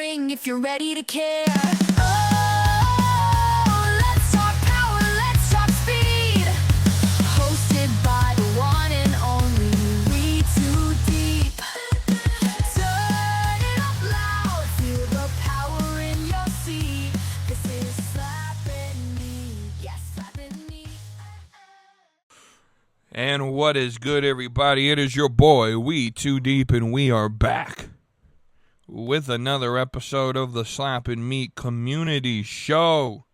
ring if you're ready to care. Oh, let's talk power, let's talk speed. Hosted by the one and only Wetoodeep. Turn it up loud, feel the power in your seat. This is slapping me, yes, slapping me. And what is good, everybody? It is your boy, Wetoodeep, and we are back with another episode of the Slap and Meat Community Show.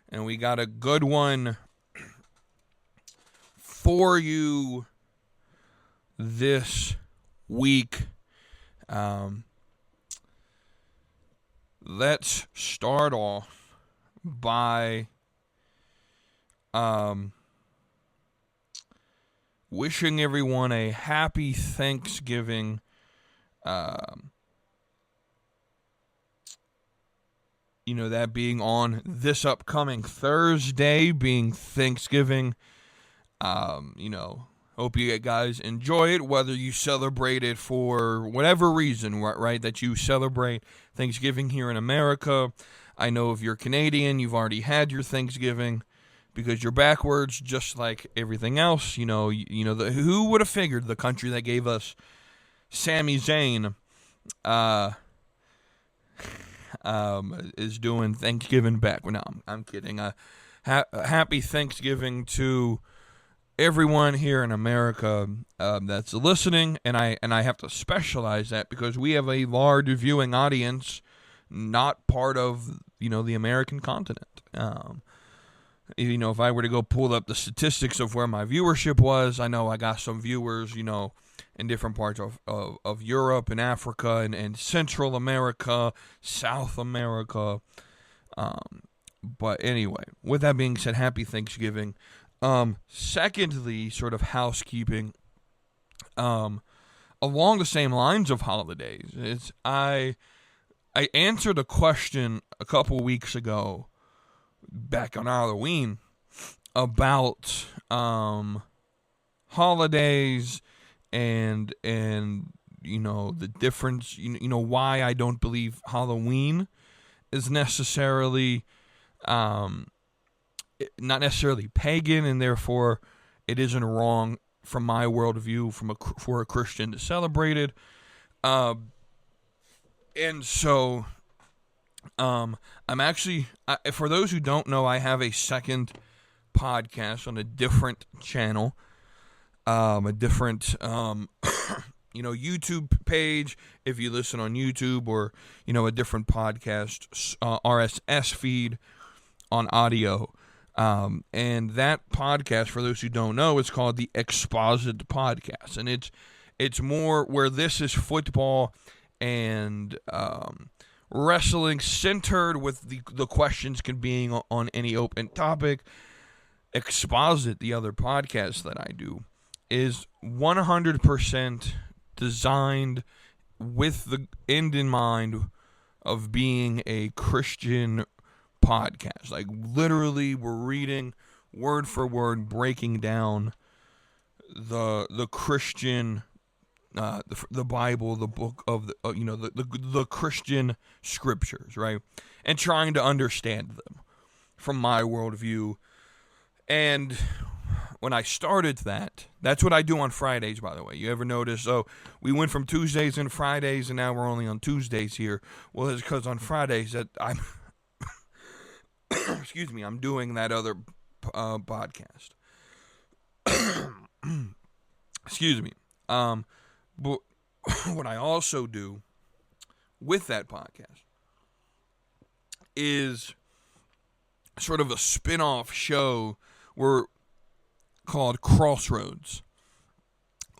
And we got a good one for you this week. Let's start off by wishing everyone a happy Thanksgiving. That being on this upcoming Thursday, being Thanksgiving. Hope you guys enjoy it, whether you celebrate it for whatever reason, right, that you celebrate Thanksgiving here in America. I know if you're Canadian, you've already had your Thanksgiving because you're backwards, just like everything else. Who would have figured the country that gave us Sami Zayn is doing Thanksgiving back. No, I'm kidding. Happy Thanksgiving to everyone here in America that's listening, and I have to specialize that because we have a large viewing audience, not part of the American continent. If I were to go pull up the statistics of where my viewership was, I know I got some viewers, in different parts of Europe and Africa and Central America, South America. But anyway, with that being said, happy Thanksgiving. Secondly, sort of housekeeping, along the same lines of holidays, I answered a question a couple weeks ago, back on Halloween, about holidays and the difference, why I don't believe Halloween is necessarily not necessarily pagan, and therefore it isn't wrong from my worldview for a Christian to celebrate it. And so I'm actually, for those who don't know, I have a second podcast on a different channel, a different YouTube page if you listen on YouTube, or a different podcast RSS feed on audio. And that podcast, for those who don't know, is called the Exposit podcast, and it's more where this is football and wrestling centered, with the questions can being on any open topic. Exposit, the other podcast that I do, is 100% designed with the end in mind of being a Christian podcast. Like, literally, we're reading word for word, breaking down the Christian, the Bible, the book of the Christian scriptures, right? And trying to understand them from my worldview. And when I started that's what I do on Fridays, by the way. You ever notice? So we went from Tuesdays and Fridays, and now we're only on Tuesdays here. Well, it's because on Fridays that I'm excuse me, I'm doing that other podcast. Excuse me. But what I also do with that podcast is sort of a spin-off show called Crossroads.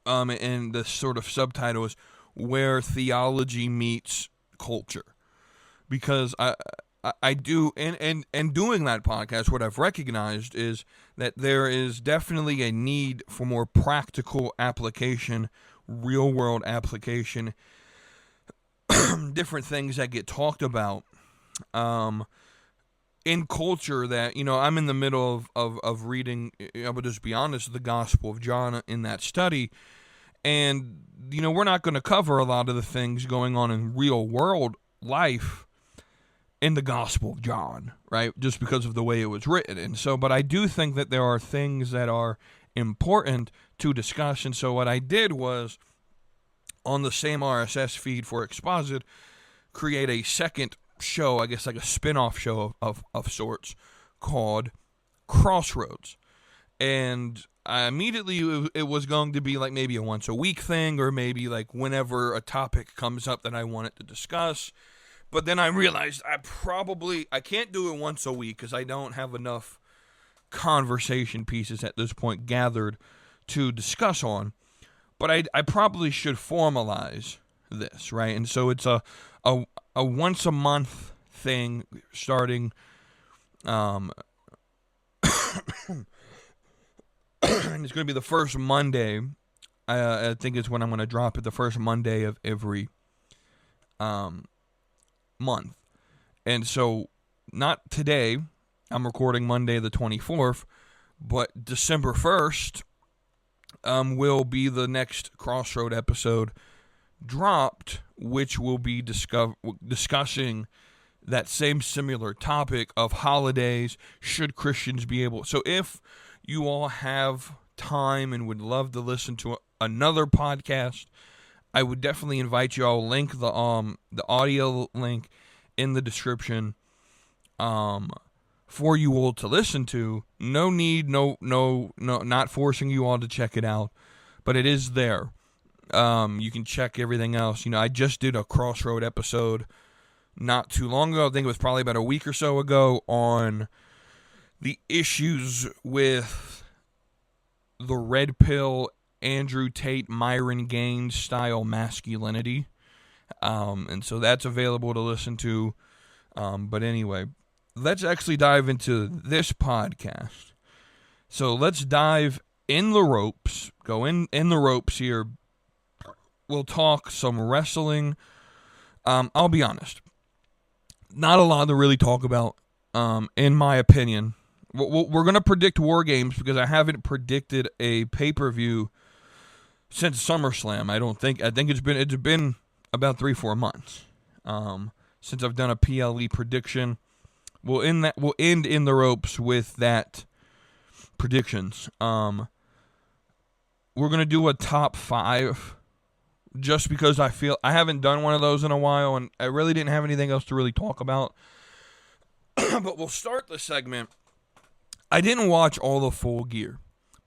And the sort of subtitle is Where Theology Meets Culture. Because I do, and doing that podcast, what I've recognized is that there is definitely a need for more practical application, real-world application, different things that get talked about in culture that, I'm in the middle of reading, I would just be honest, the Gospel of John in that study, and, we're not going to cover a lot of the things going on in real-world life in the Gospel of John, right? Just because of the way it was written. And so, but I do think that there are things that are important to discuss. And so what I did was, on the same RSS feed for Exposit, create a second show, I guess like a spin-off show of sorts, called Crossroads. And I immediately, it was going to be like maybe a once-a-week thing, or maybe like whenever a topic comes up that I wanted to discuss. But then I realized I can't do it once a week because I don't have enough conversation pieces at this point gathered to discuss on. But I probably should formalize this, right? And so it's a once a month thing starting and it's going to be the first Monday. I think it's when I'm going to drop it, the first Monday of every month. And so not today, I'm recording Monday the 24th, but December 1st will be the next Crossroad episode dropped, which will be discussing that same similar topic of holidays. Should Christians be able? So if you all have time and would love to listen to another podcast, I would definitely invite you. I'll link the audio link in the description for you all to listen to. No need, no, not forcing you all to check it out, but it is there. You can check everything else. I just did a Crossroad episode not too long ago. I think it was probably about a week or so ago, on the issues with the red pill Andrew Tate, Myron Gaines style masculinity. And so that's available to listen to. But anyway, let's actually dive into this podcast. So let's dive in the ropes, go in the ropes here. We'll talk some wrestling. I'll be honest, not a lot to really talk about, in my opinion. We're going to predict War Games because I haven't predicted a pay-per-view since SummerSlam. I think it's been about 3-4 months since I've done a PLE prediction. We'll end in the ropes with that predictions. We're gonna do a top 5, just because I feel I haven't done one of those in a while, and I really didn't have anything else to really talk about. But we'll start the segment. I didn't watch all the Full Gear,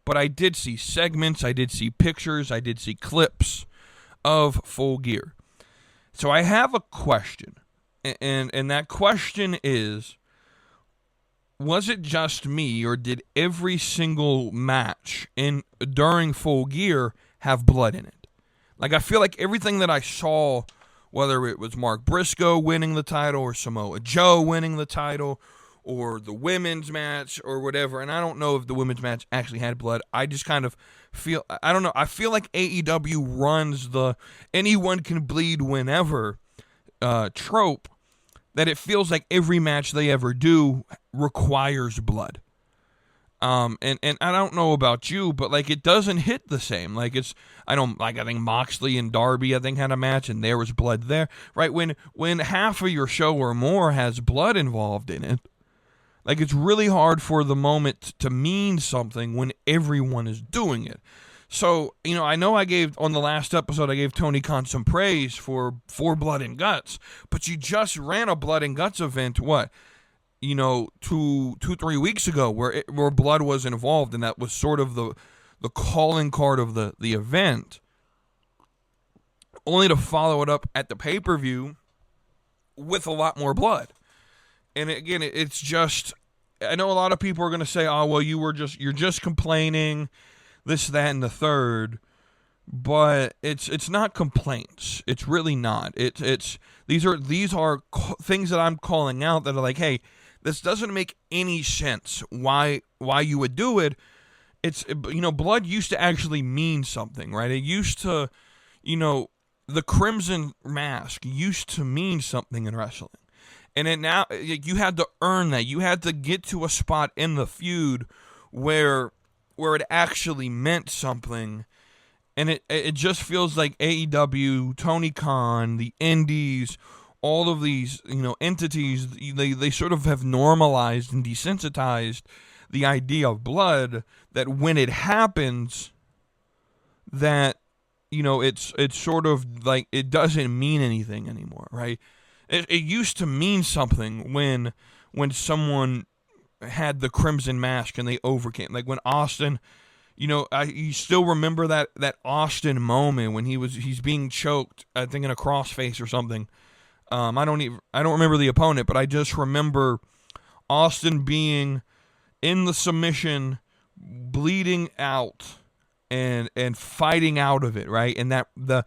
but I did see segments, I did see pictures, I did see clips of Full Gear. So I have a question, and that question is, was it just me, or did every single match during Full Gear have blood in it? Like, I feel like everything that I saw, whether it was Mark Briscoe winning the title, or Samoa Joe winning the title, or the women's match, or whatever, and I don't know if the women's match actually had blood. I just kind of feel, I don't know, I feel like AEW runs the anyone can bleed whenever trope, that it feels like every match they ever do requires blood. And I don't know about you, but like, it doesn't hit the same. Like, I think Moxley and Darby, I think, had a match and there was blood there, right? When half of your show or more has blood involved in it, like, it's really hard for the moment to mean something when everyone is doing it. So, I know on the last episode, I gave Tony Khan some praise for Blood and Guts, but you just ran a Blood and Guts event, 2-3 weeks ago, where blood was involved, and that was sort of the calling card of the event, only to follow it up at the pay-per-view with a lot more blood. And again, it's just, I know a lot of people are going to say, oh, well, you're just complaining, this, that, and the third, but it's not complaints. It's really not. These are things that I'm calling out that are like, hey, this doesn't make any sense. Why you would do it? It's, blood used to actually mean something, right? It used to, the Crimson Mask used to mean something in wrestling. And then now, you had to earn that. You had to get to a spot in the feud where it actually meant something. And it just feels like AEW, Tony Khan, the Indies, all of these, entities, they sort of have normalized and desensitized the idea of blood, that when it happens, that, it's sort of like it doesn't mean anything anymore, right? It used to mean something when someone had the crimson mask and they overcame. Like when Austin, you still remember that Austin moment when he's being choked, I think in a crossface or something. I don't remember the opponent, but I just remember Austin being in the submission, bleeding out, and fighting out of it, right? And that the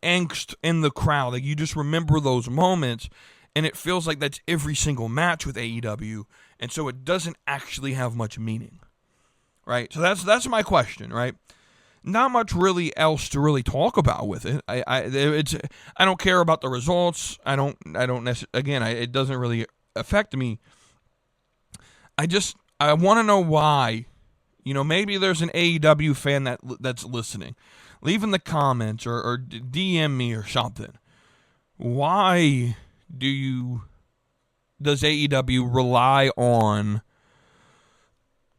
angst in the crowd, like you just remember those moments, and it feels like that's every single match with AEW, and so it doesn't actually have much meaning, right? So that's my question, right? Not much really else to really talk about with it. I don't care about the results. I don't necessarily, again, it doesn't really affect me. I want to know why. Maybe there's an AEW fan that's listening. Leave in the comments or DM me or something. Why does AEW rely on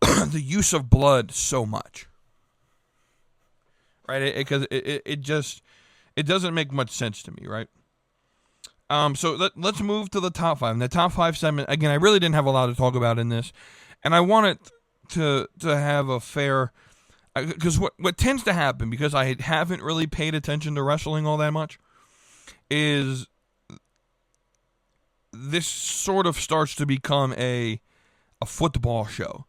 the use of blood so much? Right? Because it doesn't make much sense to me, right? So let's move to the top 5. And the top 5 segment, again, I really didn't have a lot to talk about in this. And I wanted to have a fair, because what tends to happen, because I haven't really paid attention to wrestling all that much, is this sort of starts to become a football show.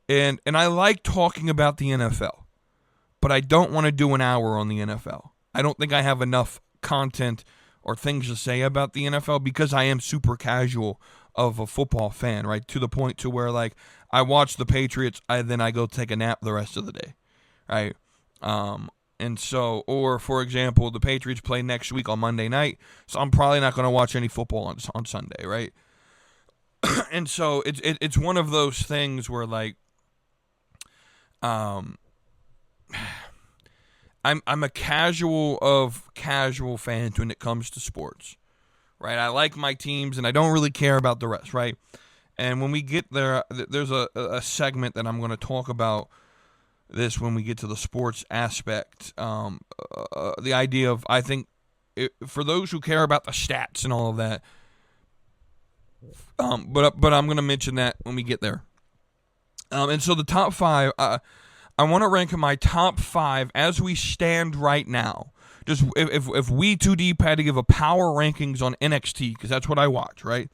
And I like talking about the NFL, but I don't want to do an hour on the NFL. I don't think I have enough content or things to say about the NFL because I am super casual of a football fan, right? To the point to where, like, I watch the Patriots, then I go take a nap the rest of the day, right? And so, or for example, the Patriots play next week on Monday night, so I'm probably not going to watch any football on Sunday, right? And so it's one of those things where, like, I'm a casual fan when it comes to sports, right? I like my teams and I don't really care about the rest, right? And when we get there, there's a segment that I'm going to talk about this when we get to the sports aspect. The idea of, I think, for those who care about the stats and all of that, but I'm going to mention that when we get there. And so the top 5, I want to rank my top 5 as we stand right now. Just if Wetoodeep had to give a power rankings on NXT, because that's what I watch, right?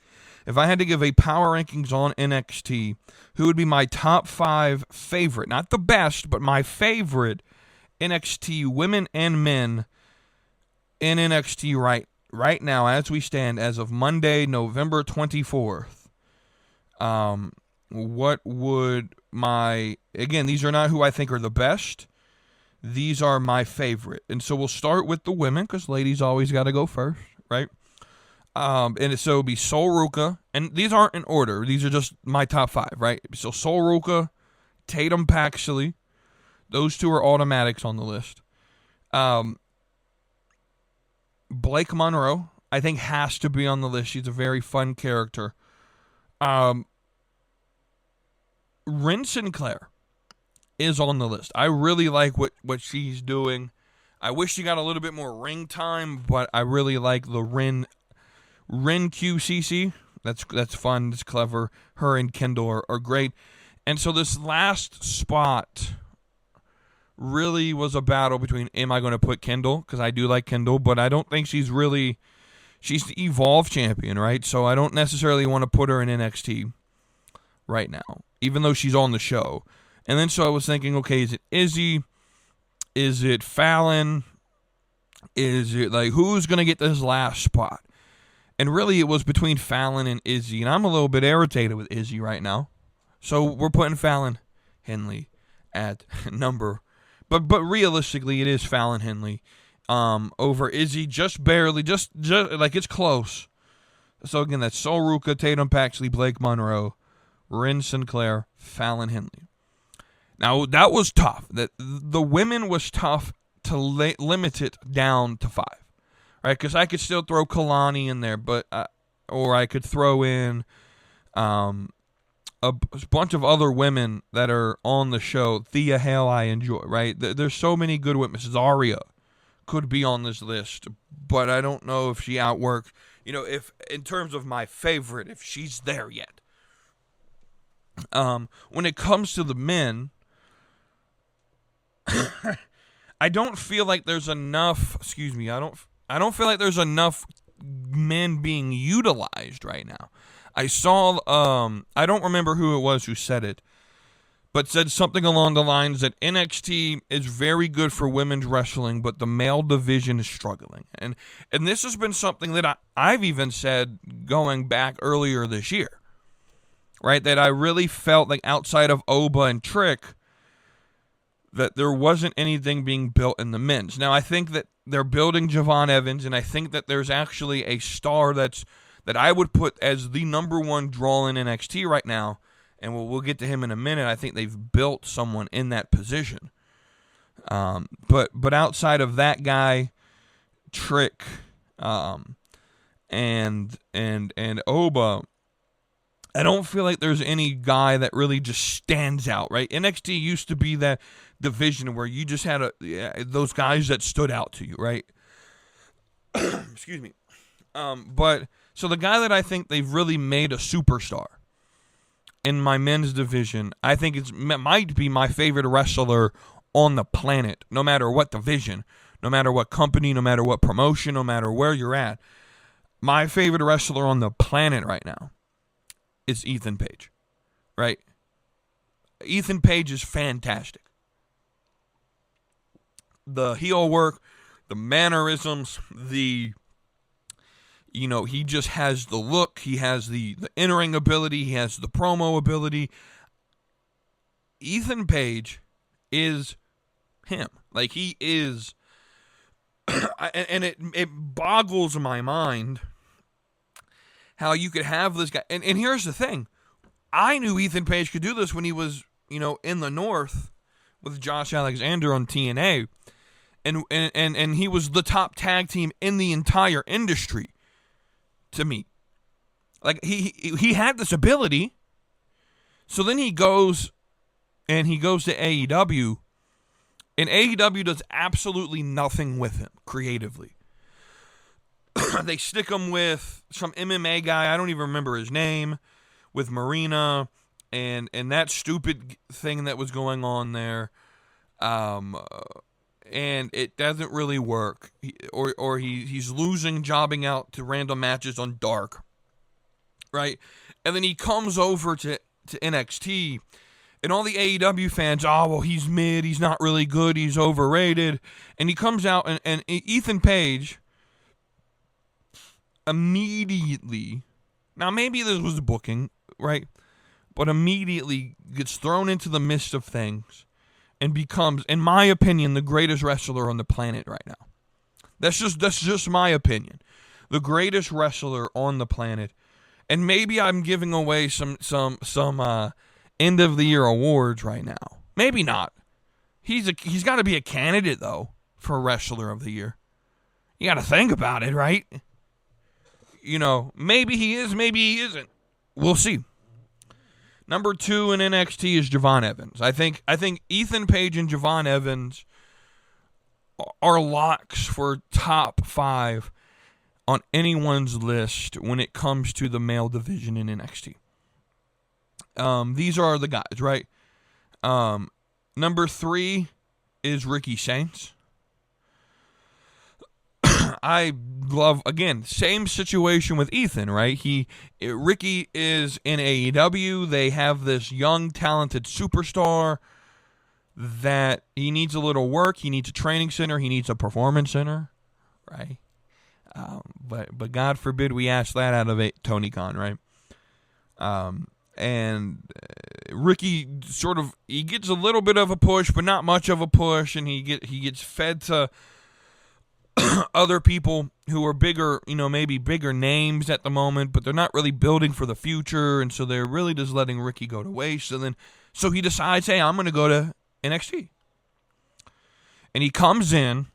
If I had to give a power rankings on NXT, who would be my top 5 favorite, not the best, but my favorite NXT women and men in NXT right now as we stand as of Monday, November 24th. What would again, these are not who I think are the best. These are my favorite. And so we'll start with the women, because ladies always got to go first, right? And so it'll be Sol Ruca, and these aren't in order. These are just my top 5, right? So Sol Ruca, Tatum Paxley, those two are automatics on the list. Blake Monroe, I think, has to be on the list. She's a very fun character. Ren Sinclair is on the list. I really like what she's doing. I wish she got a little bit more ring time, but I really like the Ren QCC. That's fun. That's clever. Her and Kendall are great. And so this last spot really was a battle between, am I going to put Kendall? Because I do like Kendall, but I don't think she's the Evolve champion, right? So I don't necessarily want to put her in NXT right now, even though she's on the show. And then so I was thinking, okay, is it Izzy? Is it Fallon? Is it, like, who's going to get this last spot? And really it was between Fallon and Izzy. And I'm a little bit irritated with Izzy right now. So we're putting Fallon Henley at number. But realistically, it is Fallon Henley over Izzy, just barely, just like it's close. So again, that's Sol Ruca, Tatum Paxley, Blake Monroe, Ren Sinclair, Fallon Henley. Now, that was tough. The women was tough to limit it down to 5. right? Because I could still throw Kalani in there, but or I could throw in a bunch of other women that are on the show. Thea Hale, I enjoy, right? There's so many good women. Zarya could be on this list, but I don't know if she outworks, if in terms of my favorite, if she's there yet. When it comes to the men, I don't feel like there's enough, I don't feel like there's enough men being utilized right now. I saw, I don't remember who it was who said it, but said something along the lines that NXT is very good for women's wrestling, but the male division is struggling. And this has been something that I've even said going back earlier this year, right? That I really felt like outside of Oba and Trick, that there wasn't anything being built in the men's. Now, I think that they're building Javon Evans, and I think that there's actually a star that I would put as the number one draw in NXT right now, and we'll get to him in a minute. I think they've built someone in that position. But outside of that guy, Trick, and Oba, I don't feel like there's any guy that really just stands out, right? NXT used to be that division where you just had those guys that stood out to you, right? Excuse me. But so the guy that I think they've really made a superstar in my men's division, I think it might be my favorite wrestler on the planet, no matter what division, no matter what company, no matter what promotion, no matter where you're at. My favorite wrestler on the planet right now is Ethan Page, right? Ethan Page is fantastic. The heel work, the mannerisms, he just has the look, he has the in-ring ability, he has the promo ability. Ethan Page is him. Like, he is, and it boggles my mind how you could have this guy. And here's the thing. I knew Ethan Page could do this when he was, in the North with Josh Alexander on TNA. And he was the top tag team in the entire industry to me. Like, he had this ability. So then he goes to AEW, and AEW does absolutely nothing with him creatively. They stick him with some MMA guy, I don't even remember his name, with Marina, and that stupid thing that was going on there. And it doesn't really work. He's losing, jobbing out to random matches on Dark, right? And then he comes over to NXT, and all the AEW fans, he's mid, he's not really good, he's overrated. And he comes out, and Ethan Page immediately, now maybe this was the booking, right? But immediately gets thrown into the midst of things and becomes, in my opinion, the greatest wrestler on the planet right now. That's just my opinion. The greatest wrestler on the planet. And maybe I'm giving away some end of the year awards right now. Maybe not. He's got to be a candidate though for wrestler of the year. You got to think about it, right? Maybe he is, maybe he isn't. We'll see. Number 2 in NXT is Javon Evans. I think Ethan Page and Javon Evans are locks for top 5 on anyone's list when it comes to the male division in NXT. These are the guys, right? Number 3 is Ricky Saints. I love, again, same situation with Ethan, right? Ricky is in AEW. They have this young, talented superstar that he needs a little work. He needs a training center. He needs a performance center, right? But God forbid we ask that out of Tony Khan, right? And Ricky he gets a little bit of a push, but not much of a push, and he gets fed to other people who are bigger, maybe bigger names at the moment, but they're not really building for the future, and so they're really just letting Ricky go to waste. And so he decides, hey, I'm going to go to NXT. And he comes in,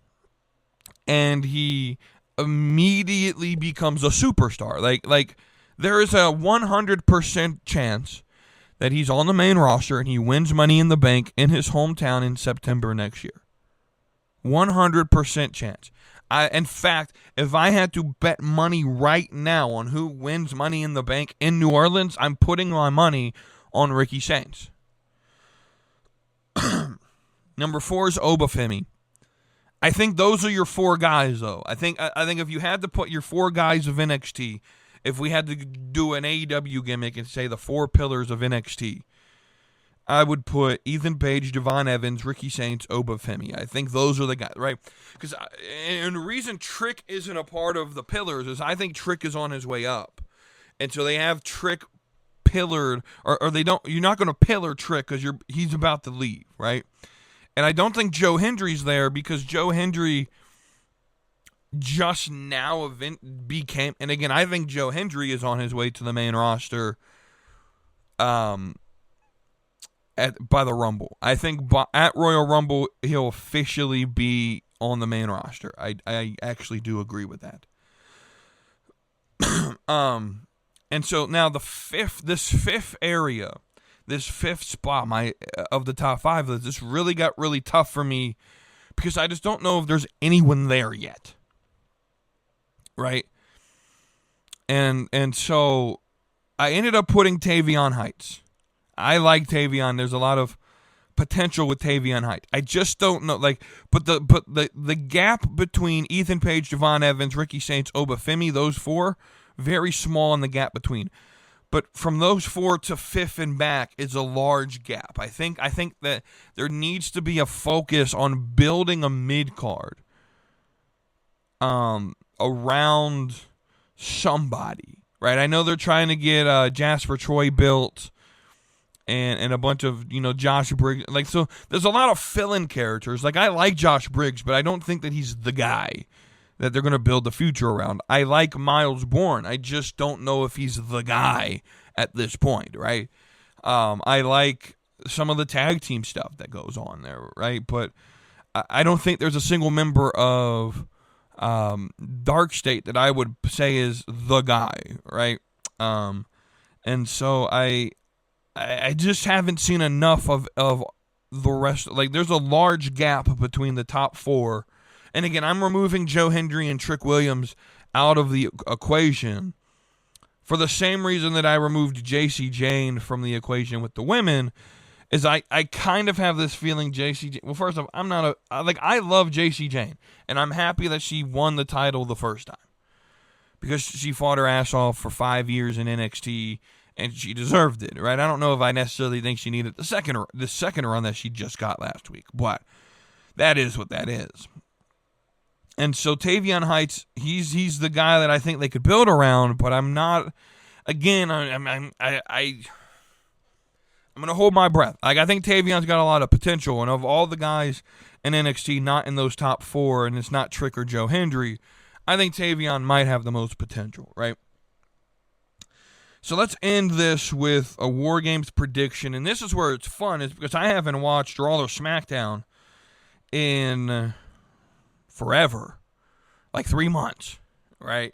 and he immediately becomes a superstar. Like there is a 100% chance that he's on the main roster and he wins Money in the Bank in his hometown in September next year. 100% chance. In fact, if I had to bet money right now on who wins Money in the Bank in New Orleans, I'm putting my money on Ricky Saints. Number 4 is Obafemi. I think those are your 4 guys, though. I think if you had to put your 4 guys of NXT, if we had to do an AEW gimmick and say the 4 pillars of NXT, I would put Ethan Page, Devon Evans, Ricky Saints, Obafemi. I think those are the guys, right? And the reason Trick isn't a part of the pillars is I think Trick is on his way up. And so they have Trick pillared, or they don't. You're not going to pillar Trick because he's about to leave, right? And I don't think Joe Hendry's there because Joe Hendry just now became, and again, I think Joe Hendry is on his way to the main roster by the Rumble. I think at Royal Rumble, he'll officially be on the main roster. I actually do agree with that. And so now this fifth spot of the top 5, this really got really tough for me because I just don't know if there's anyone there yet. Right? And so I ended up putting Tavion Heights. I like Tavion. There's a lot of potential with Tavion Heights. I just don't know, but the gap between Ethan Page, Devon Evans, Ricky Saints, Obafemi, those 4, very small in the gap between. But from those 4 to 5th and back is a large gap. I think that there needs to be a focus on building a mid card around somebody, right? I know they're trying to get Jasper Troy built and a bunch of, Josh Briggs. So there's a lot of fill-in characters. I like Josh Briggs, but I don't think that he's the guy that they're going to build the future around. I like Miles Bourne. I just don't know if he's the guy at this point, right? I like some of the tag team stuff that goes on there, right? But I don't think there's a single member of Dark State that I would say is the guy, right? And so I just haven't seen enough of the rest. There's a large gap between the top 4. And again, I'm removing Joe Hendry and Trick Williams out of the equation for the same reason that I removed JC Jane from the equation with the women. Is I kind of have this feeling JC Jane. Well, first off, I love JC Jane, and I'm happy that she won the title the first time because she fought her ass off for 5 years in NXT, and she deserved it, right? I don't know if I necessarily think she needed the second run that she just got last week, but that is what that is. And so Tavion Heights, he's the guy that I think they could build around, but I'm not. Again, I'm going to hold my breath. I think Tavion's got a lot of potential, and of all the guys in NXT not in those top 4, and it's not Trick or Joe Hendry, I think Tavion might have the most potential, right? So let's end this with a War Games prediction, and this is where it's fun, is because I haven't watched Raw or SmackDown in forever, 3 months, right?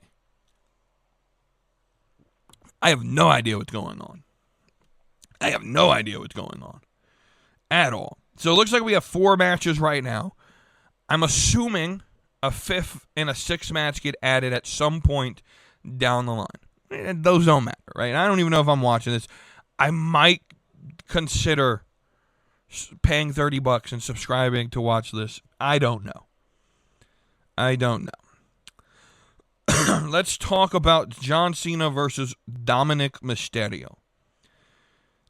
I have no idea what's going on. At all. So it looks like we have 4 matches right now. I'm assuming a 5th and a 6th match get added at some point down the line. And those don't matter, right? I don't even know if I'm watching this. I might consider paying $30 and subscribing to watch this. I don't know. Let's talk about John Cena versus Dominic Mysterio.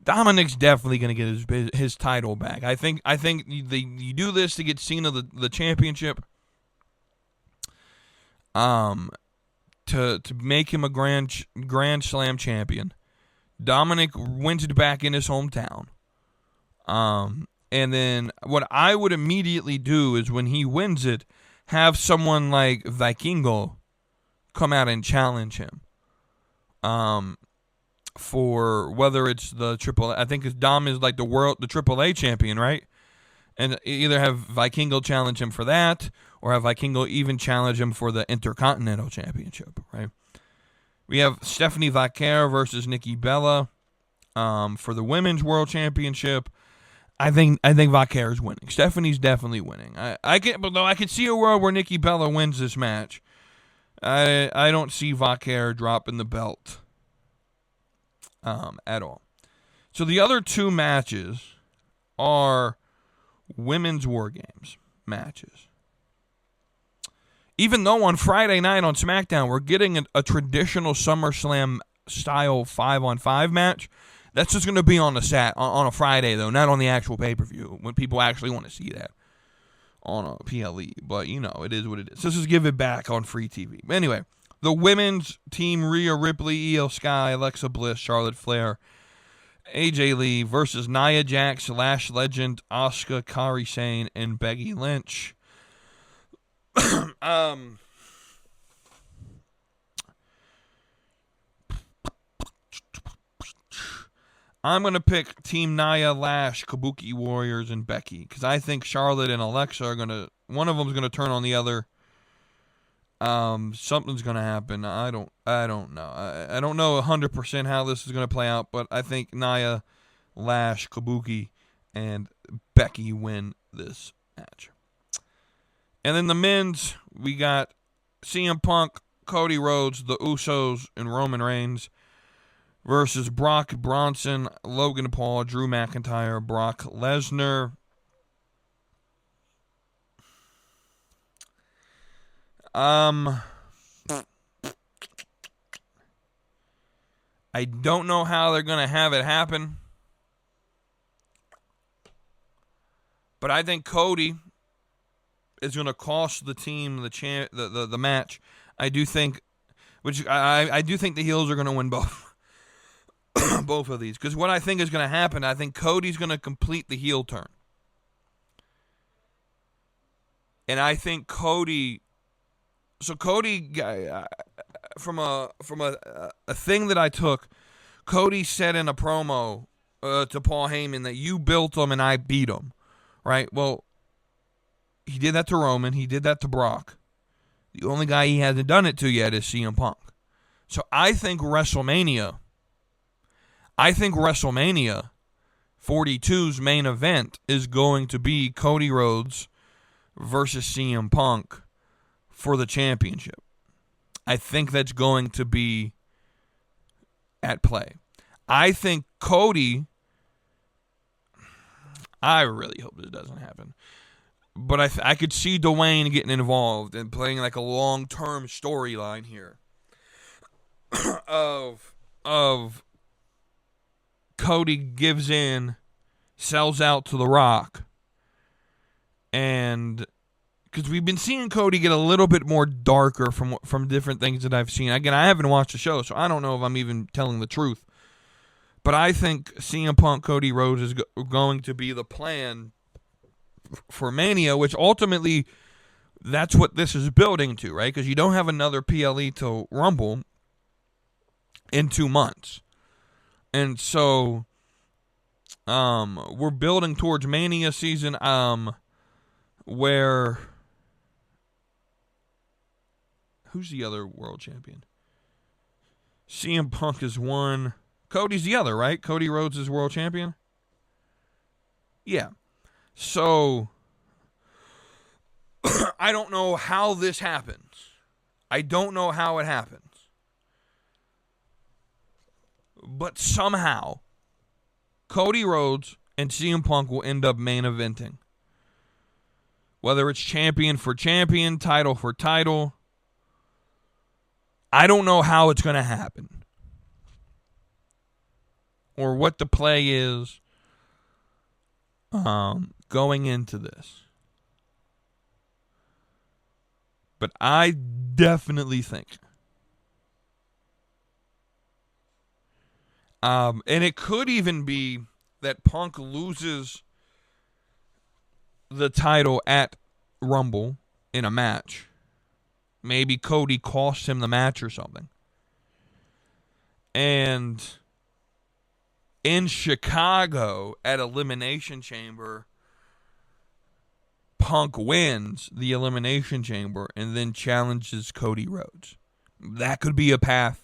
Dominic's definitely going to get his title back. I think you do this to get Cena the championship, to make him a Grand Slam champion. Dominic wins it back in his hometown. And then what I would immediately do is when he wins it, have someone like Vikingo come out and challenge him. For whether it's the triple, I think Dom is like the AAA champion, right? And either have Vikingo challenge him for that, or if Vikingo even challenge him for the Intercontinental Championship, right? We have Stephanie Vaquer versus Nikki Bella for the Women's World Championship. I think Vaquer is winning. Stephanie's definitely winning. I could see a world where Nikki Bella wins this match. I don't see Vaquer dropping the belt at all. So the other two matches are Women's War Games matches. Even though on Friday night on SmackDown we're getting a traditional SummerSlam style 5-on-5 match, that's just going to be on a Friday though, not on the actual pay-per-view when people actually want to see that on a PLE. But you know, it is what it is. So let's just give it back on free TV. Anyway, the women's team: Rhea Ripley, Io Sky, Alexa Bliss, Charlotte Flair, AJ Lee versus Nia Jax, Lash Legend, Asuka, Kairi Sane, and Becky Lynch. I'm going to pick Team Nia, Lash, Kabuki Warriors, and Becky, because I think Charlotte and Alexa are going to, one of them is going to turn on the other. Something's going to happen. I don't know. I don't know 100% how this is going to play out, but I think Nia, Lash, Kabuki, and Becky win this match. And then the men's, we got CM Punk, Cody Rhodes, the Usos, and Roman Reigns versus Brock Bronson, Logan Paul, Drew McIntyre, Brock Lesnar. I don't know how they're going to have it happen, but I think Cody is going to cost the team the match. I do think, I do think the heels are going to win both. Both of these, because what I think is going to happen, I think Cody's going to complete the heel turn, and I think Cody. So Cody, from a thing that I took, Cody said in a promo to Paul Heyman that you built him and I beat him, right? Well, he did that to Roman, he did that to Brock. The only guy he hasn't done it to yet is CM Punk. So I think WrestleMania 42's main event is going to be Cody Rhodes versus CM Punk for the championship. I think that's going to be at play. I think Cody, I really hope this doesn't happen, but I could see Dwayne getting involved and playing like a long-term storyline here of Cody gives in, sells out to The Rock, and because we've been seeing Cody get a little bit more darker from different things that I've seen. Again, I haven't watched the show, so I don't know if I'm even telling the truth. But I think CM Punk, Cody Rhodes is going to be the plan for Mania, which ultimately that's what this is building to, right? Because you don't have another PLE till Rumble in 2 months. And so we're building towards Mania season where... Who's the other world champion? CM Punk is one. Cody's the other, right? Cody Rhodes is world champion? Yeah. So, I don't know how this happens. I don't know how it happens. But somehow, Cody Rhodes and CM Punk will end up main eventing. Whether it's champion for champion, title for title, I don't know how it's going to happen or what the play is going into this. But I definitely think, and it could even be that Punk loses the title at Rumble in a match. Maybe Cody costs him the match or something. And in Chicago at Elimination Chamber, Punk wins the Elimination Chamber and then challenges Cody Rhodes. That could be a path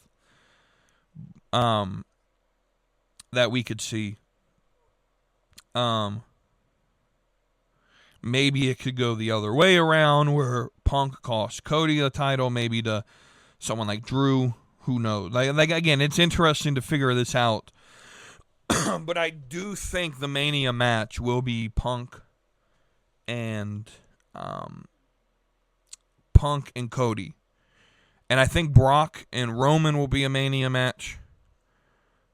that we could see. Maybe it could go the other way around where Punk costs Cody the title, maybe to someone like Drew. Who knows? Like again, it's interesting to figure this out. But I do think the Mania match will be Punk and Cody. And I think Brock and Roman will be a Mania match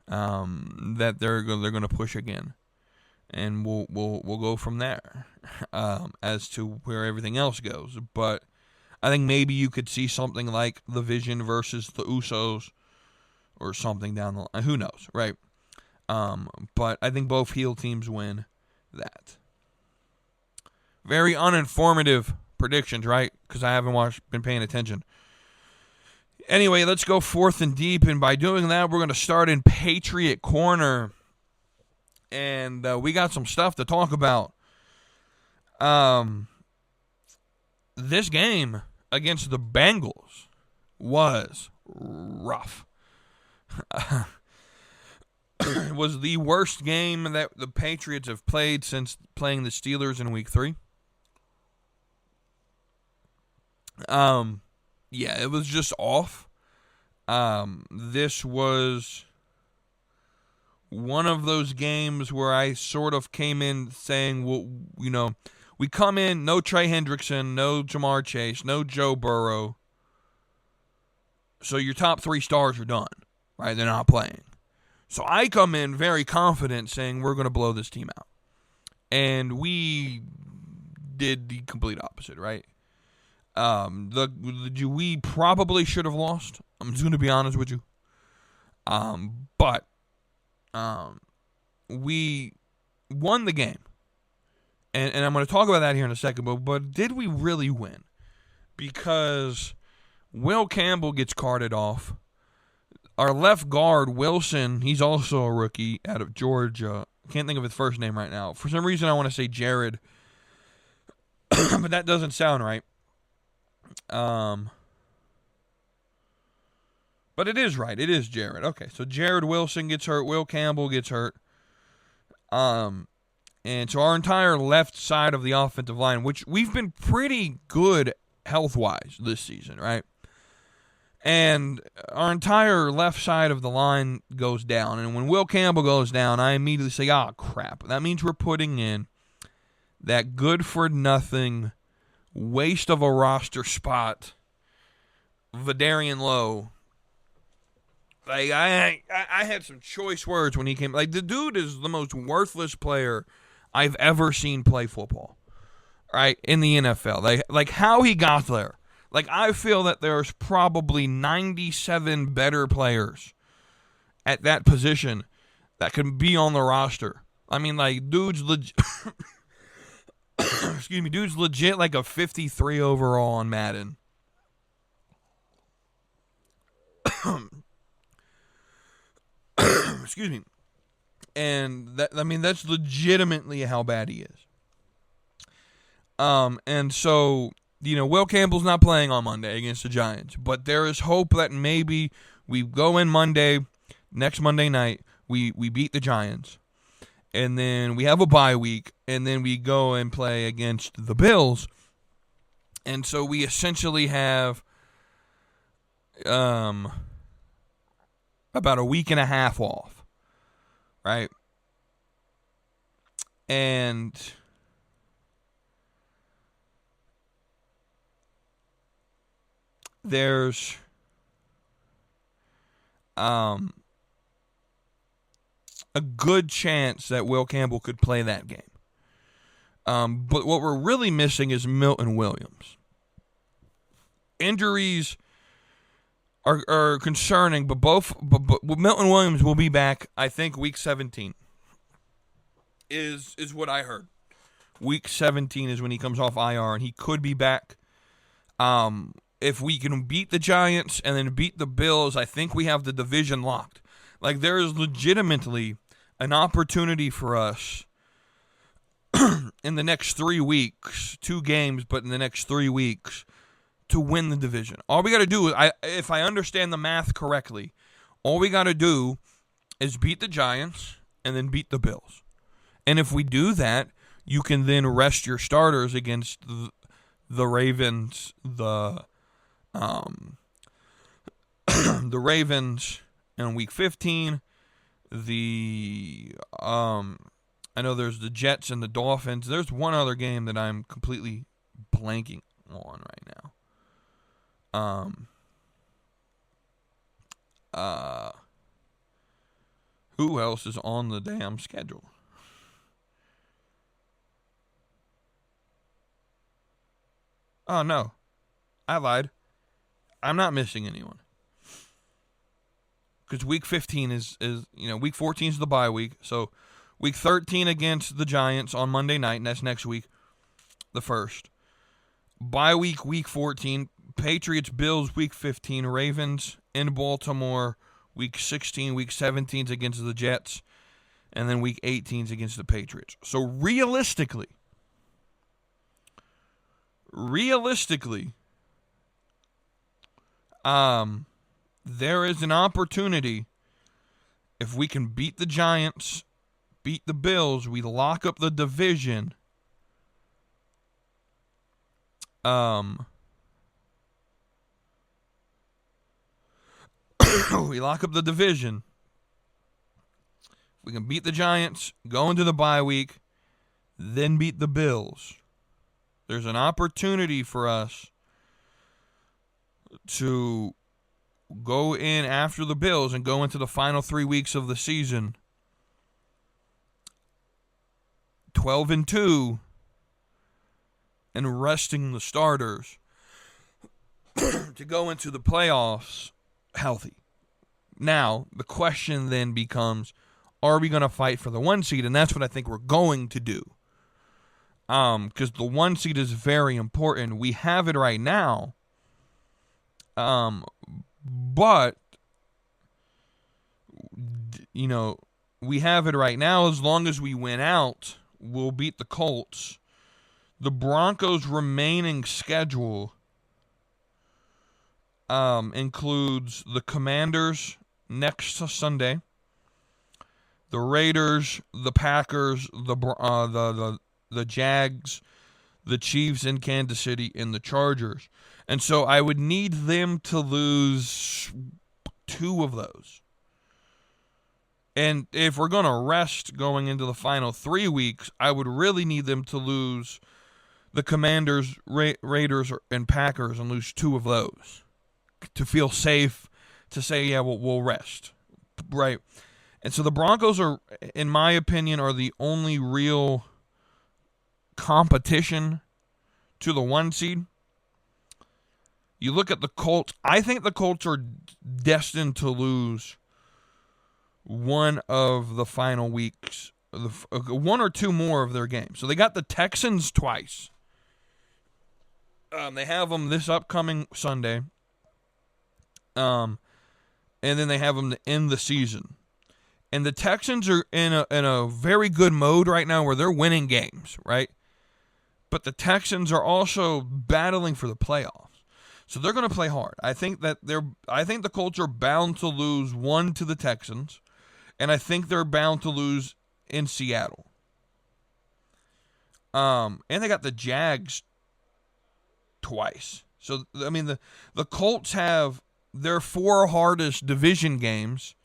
that they're going to push again. And we'll go from there as to where everything else goes. But I think maybe you could see something like the Vision versus the Usos or something down the line. Who knows, right? But I think both heel teams win that. Very uninformative predictions, right? Because I haven't been paying attention. Anyway, let's go fourth and deep. And by doing that, we're going to start in Patriot Corner. And we got some stuff to talk about. This game against the Bengals was rough. It was the worst game that the Patriots have played since playing the Steelers in Week 3. Yeah, it was just off. This was one of those games where I sort of came in saying, well, you know, we come in, no Trey Hendrickson, no Jamar Chase, no Joe Burrow. So your top 3 stars are done, right? They're not playing. So I come in very confident saying we're going to blow this team out. And we did the complete opposite, right? We probably should have lost. I'm just going to be honest with you. But we won the game. And I'm going to talk about that here in a second. But did we really win? Because Will Campbell gets carted off. Our left guard, Wilson, he's also a rookie out of Georgia. Can't think of his first name right now. For some reason, I want to say Jared. But that doesn't sound right. But it is right. It is Jared. Okay, so Jared Wilson gets hurt. Will Campbell gets hurt. And so our entire left side of the offensive line, which we've been pretty good health-wise this season, right? And our entire left side of the line goes down. And when Will Campbell goes down, I immediately say, crap. That means we're putting in that good-for-nothing waste of a roster spot, Vidarian Lowe. Like, I had some choice words when he came. Like, the dude is the most worthless player I've ever seen play football, right, in the NFL. Like how he got there. Like, I feel that there's probably 97 better players at that position that can be on the roster. I mean, like, dude's legit. Excuse me, dude's legit like a 53 overall on Madden. Excuse me. And that's legitimately how bad he is. And so, you know, Will Campbell's not playing on Monday against the Giants, but there is hope that maybe we go in next Monday night, we beat the Giants, and then we have a bye week, and then we go and play against the Bills, and so we essentially have about a week and a half off, right? And there's a good chance that Will Campbell could play that game. But what we're really missing is Milton Williams. Injuries are concerning, but Milton Williams will be back, I think, week 17 is what I heard. Week 17 is when he comes off IR, and he could be back. If we can beat the Giants and then beat the Bills, I think we have the division locked. Like, there is legitimately an opportunity for us in the next 3 weeks, 2 games, but in the next 3 weeks to win the division. All we got to do, if I understand the math correctly, all we got to do is beat the Giants and then beat the Bills. And if we do that, you can then rest your starters against the Ravens, the Ravens in Week 15. I know there's the Jets and the Dolphins. There's one other game that I'm completely blanking on right now. Who else is on the damn schedule? Oh, no. I lied. I'm not missing anyone. Because Week 15 is Week 14 is the bye week. So Week 13 against the Giants on Monday night, and that's next week, the 1st. Bye week, Week 14. Patriots, Bills, Week 15. Ravens in Baltimore, Week 16. Week 17 is against the Jets. And then Week 18 is against the Patriots. So realistically, there is an opportunity if we can beat the Giants, beat the Bills, we lock up the division. We lock up the division. We can beat the Giants, go into the bye week, then beat the Bills. There's an opportunity for us to go in after the Bills and go into the final 3 weeks of the season 12-2 and resting the starters to go into the playoffs healthy. Now, the question then becomes, are we going to fight for the 1 seed? And that's what I think we're going to do. Because the 1 seed is very important. We have it right now. But, we have it right now. As long as we win out, we'll beat the Colts. The Broncos' remaining schedule includes the Commanders next Sunday, the Raiders, the Packers, the Jags, the Chiefs in Kansas City, and the Chargers. And so I would need them to lose 2 of those. And if we're going to rest going into the final 3 weeks, I would really need them to lose the Commanders, Raiders, and Packers and lose 2 of those to feel safe to say, yeah, we'll rest. Right? And so the Broncos are, in my opinion, are the only real competition to the 1 seed. You look at the Colts. I think the Colts are destined to lose one of the final weeks, 1 or 2 more of their games. So they got the Texans twice. They have them this upcoming Sunday. And then they have them to end the season. And the Texans are in a very good mode right now where they're winning games, right? But the Texans are also battling for the playoffs. So they're going to play hard. I think the Colts are bound to lose 1 to the Texans, and I think they're bound to lose in Seattle. And they got the Jags twice. So I mean the Colts have their 4 hardest division games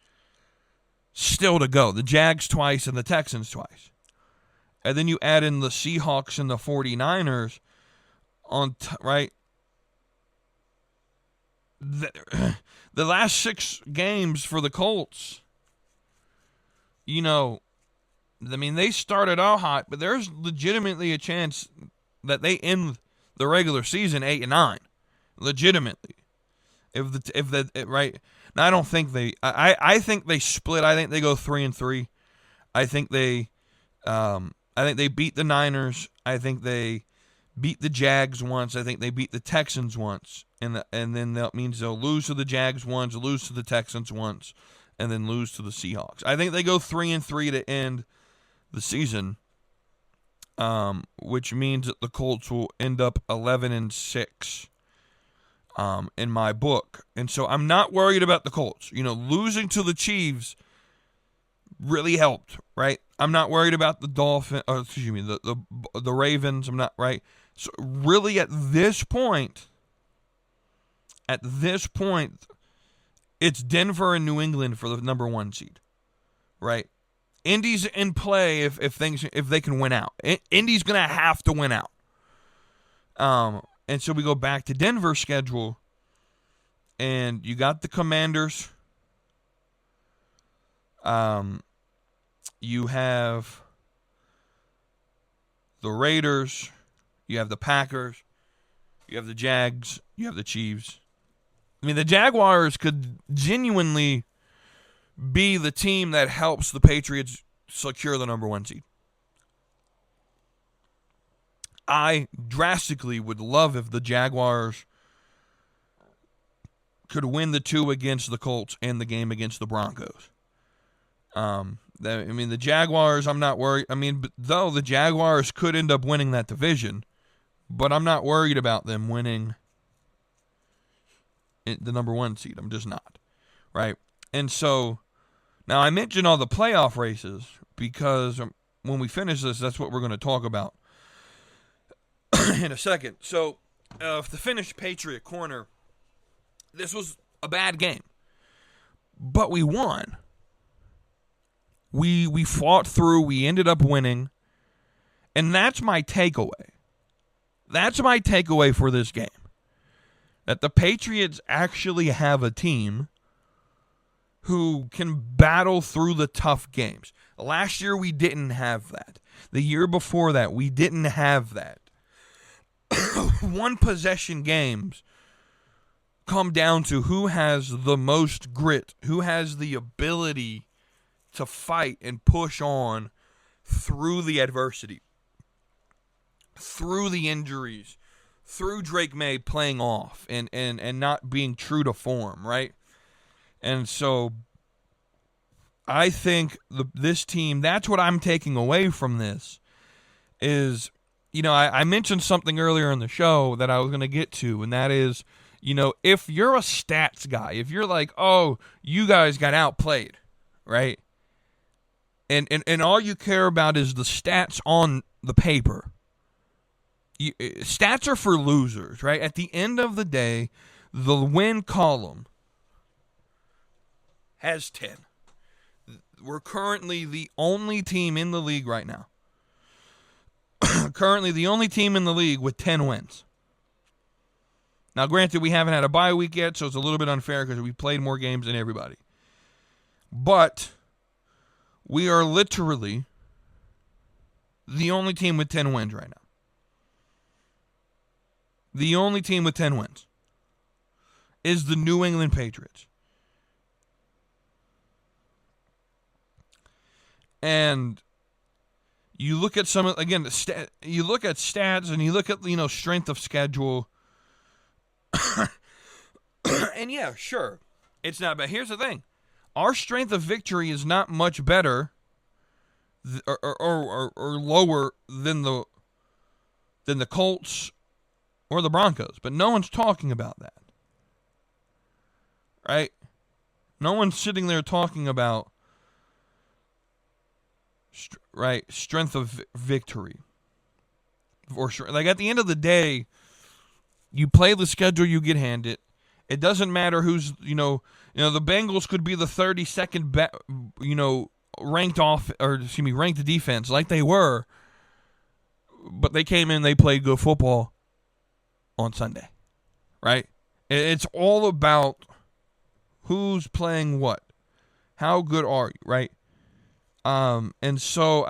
still to go. The Jags twice and the Texans twice. And then you add in the Seahawks and the 49ers right? The last 6 games for the Colts, they started out hot, but there's legitimately a chance that they end the regular season 8-9. Legitimately. Right. Now I don't think I think they split. I think they go 3-3. I think they beat the Niners. I think they beat the Jags once. I think they beat the Texans once. And then that means they'll lose to the Jags once, lose to the Texans once, and then lose to the Seahawks. I think they go 3-3 to end the season. which means that the Colts will end up 11-6 in my book. And so I'm not worried about the Colts. Losing to the Chiefs really helped, right? I'm not worried about the the Ravens. I'm not, right? So really at this point, it's Denver and New England for the number 1 seed, right? Indy's in play if they can win out. Indy's gonna have to win out. And so we go back to Denver's schedule, and you got the Commanders. You have the Raiders, you have the Packers, you have the Jags, you have the Chiefs. I mean, the Jaguars could genuinely be the team that helps the Patriots secure the number 1 seed. I drastically would love if the Jaguars could win the 2 against the Colts and the game against the Broncos. The Jaguars, I'm not worried. Though the Jaguars could end up winning that division, but I'm not worried about them winning the number 1 seed. I'm just not, right? And so, now I mentioned all the playoff races because when we finish this, that's what we're going to talk about in a second. So, to finish Patriot Corner, this was a bad game, but we won. We fought through. We ended up winning, and that's my takeaway. That's my takeaway for this game. That the Patriots actually have a team who can battle through the tough games. Last year, we didn't have that. The year before that, we didn't have that. One-possession games come down to who has the most grit, who has the ability to fight and push on through the adversity, through the injuries, through Drake May playing off and not being true to form, right? And so I think this team, that's what I'm taking away from this is, I mentioned something earlier in the show that I was going to get to, and that is, if you're a stats guy, if you're like, oh, you guys got outplayed, right? And all you care about is the stats on the paper. Stats are for losers, right? At the end of the day, the win column has 10. We're currently the only team in the league right now. Currently the only team in the league with 10 wins. Now, granted, we haven't had a bye week yet, so it's a little bit unfair because we played more games than everybody. But we are literally the only team with 10 wins right now. The only team with 10 wins is the New England Patriots. And you look at you look at stats and you look at, strength of schedule. And yeah, sure, it's not bad. Here's the thing. Our strength of victory is not much better or lower than the Colts or the Broncos, but no one's talking about that, right? No one's sitting there talking about strength of victory. Or like at the end of the day, you play the schedule you get handed. It doesn't matter who's the Bengals could be the 32nd ranked defense like they were, but they came in, they played good football on Sunday, right? It's all about who's playing what. How good are you, right? And so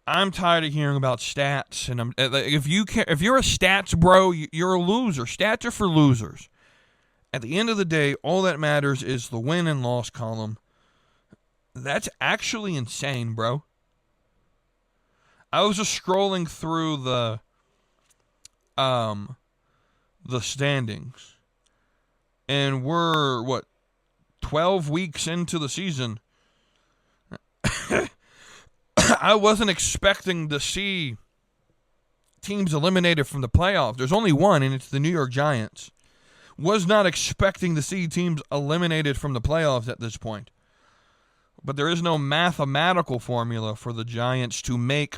I'm tired of hearing about stats, and if you're a stats bro, you're a loser. Stats are for losers. At the end of the day, all that matters is the win and loss column. That's actually insane, bro. I was just scrolling through the standings, and we're 12 weeks into the season. I wasn't expecting to see teams eliminated from the playoffs. There's only one, and it's the New York Giants. Was not expecting to see teams eliminated from the playoffs at this point. But there is no mathematical formula for the Giants to make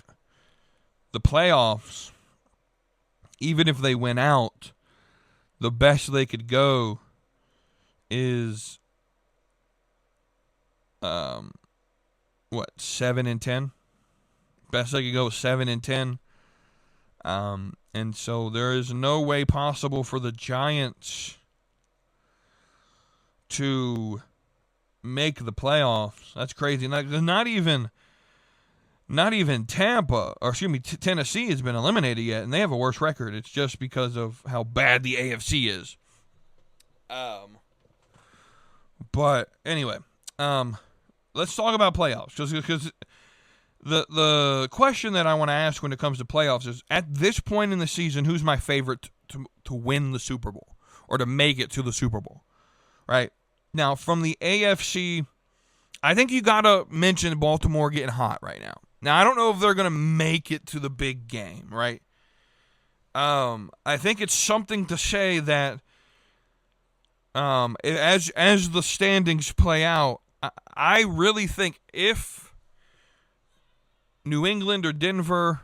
the playoffs. Even if they win out, the best they could go is 7-10. Best they could go is 7-10. And so there is no way possible for the Giants to make the playoffs. That's crazy. Not even Tampa, or excuse me, Tennessee has been eliminated yet, and they have a worse record. It's just because of how bad the AFC is. But anyway, let's talk about playoffs, because the question that I want to ask when it comes to playoffs is, at this point in the season, who's my favorite to win the Super Bowl or to make it to the Super Bowl, right? Now, from the AFC, I think you got to mention Baltimore getting hot right now. Now, I don't know if they're going to make it to the big game, right? I think it's something to say that as the standings play out, I really think if New England or Denver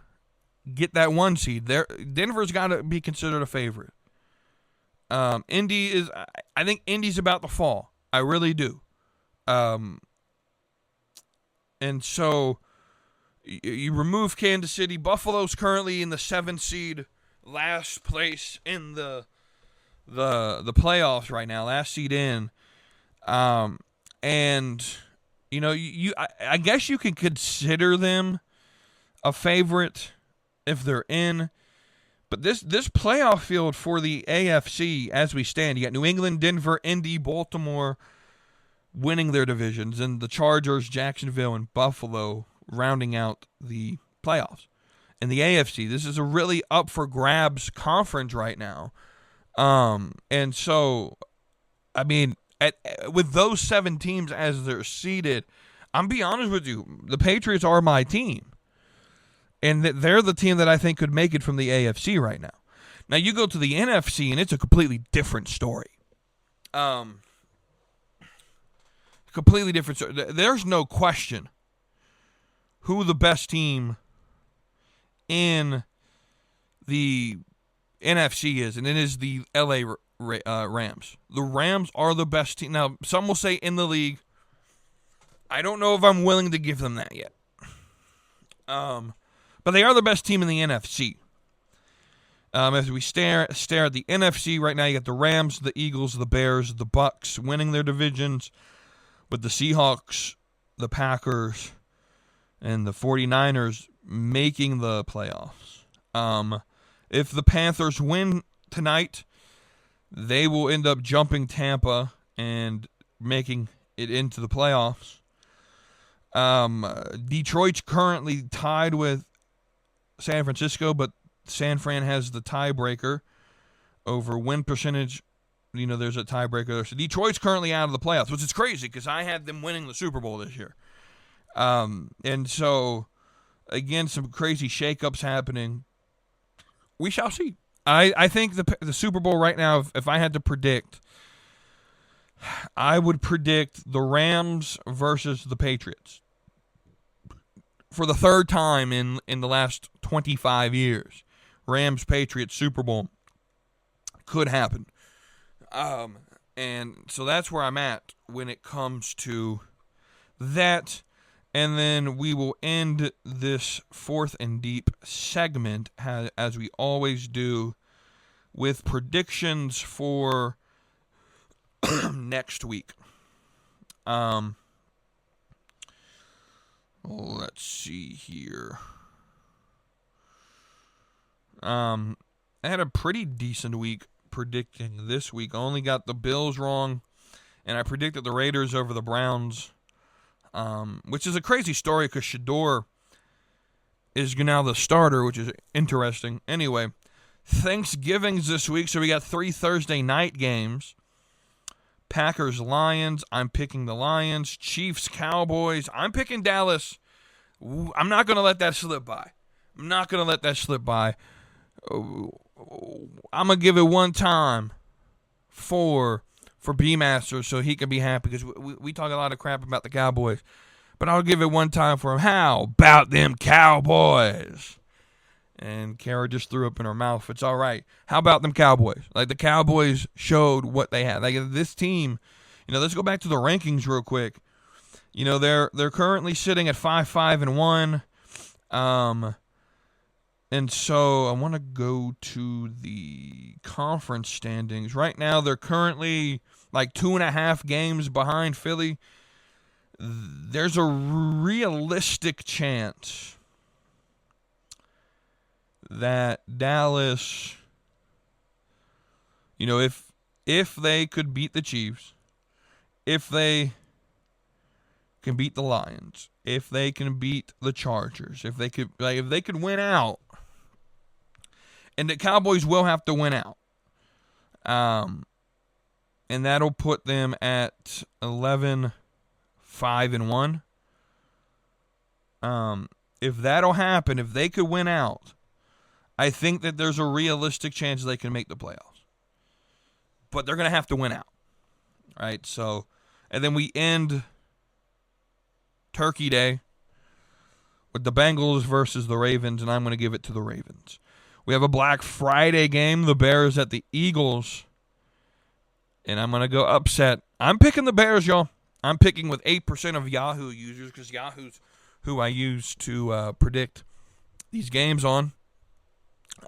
get that 1 seed, Denver's got to be considered a favorite. Indy is. I think Indy's about to fall. I really do. And so you remove Kansas City. Buffalo's currently in the 7th seed, last place in the playoffs right now, last seed in. And you know, I guess you could consider them a favorite if they're in. But this playoff field for the AFC, as we stand, you got New England, Denver, Indy, Baltimore winning their divisions, and the Chargers, Jacksonville, and Buffalo rounding out the playoffs. In the AFC, this is a really up for grabs conference right now. And so, I mean, with those 7 teams as they're seeded, I'm be honest with you, the Patriots are my team. And they're the team that I think could make it from the AFC right now. Now, you go to the NFC, and it's a completely different story. Completely different story. There's no question who the best team in the NFC is, and it is the LA Rams. The Rams are the best team. Now, some will say in the league. I don't know if I'm willing to give them that yet. But they are the best team in the NFC. As we stare at the NFC right now, you got the Rams, the Eagles, the Bears, the Bucks winning their divisions, but the Seahawks, the Packers, and the 49ers making the playoffs. If the Panthers win tonight, they will end up jumping Tampa and making it into the playoffs. Detroit's currently tied with San Francisco, but San Fran has the tiebreaker over win percentage. You know, there's a tiebreaker there. So Detroit's currently out of the playoffs, which is crazy because I had them winning the Super Bowl this year. And so, again, some crazy shakeups happening. We shall see. I think the Super Bowl right now, if I had to predict, I would predict the Rams versus the Patriots. For the third time in the last 25 years, Rams-Patriots Super Bowl could happen. And so that's where I'm at when it comes to that. And then we will end this Fourth and Deep segment, as we always do, with predictions for next week. Let's see here. I had a pretty decent week predicting this week. I only got the Bills wrong, and I predicted the Raiders over the Browns, which is a crazy story because Shador is now the starter, which is interesting. Anyway, Thanksgiving's this week, so we got 3 Thursday night games. Packers, Lions. I'm picking the Lions. Chiefs, Cowboys. I'm picking Dallas I'm not going to let that slip by. I'm not going to let that slip by. I'm going to give it one time for B-Master so he can be happy, because we talk a lot of crap about the Cowboys. But I'll give it one time for him. How about them Cowboys? And Kara just threw up in her mouth. It's all right. How about them Cowboys? Like, the Cowboys showed what they had. Like, this team, let's go back to the rankings real quick. They're currently sitting at 5-5-1. And so I want to go to the conference standings. Right now, they're currently like 2.5 games behind Philly. There's a realistic chance that Dallas, if they could beat the Chiefs, if they can beat the Lions, if they can beat the Chargers, if they could win out, and the Cowboys will have to win out, and that'll put them at 11-5-1. If that'll happen, if they could win out, I think that there's a realistic chance they can make the playoffs. But they're going to have to win out. Right? So, and then we end Turkey Day with the Bengals versus the Ravens, and I'm going to give it to the Ravens. We have a Black Friday game, the Bears at the Eagles, and I'm going to go upset. I'm picking the Bears, y'all. I'm picking with 8% of Yahoo users, because Yahoo's who I use to predict these games on.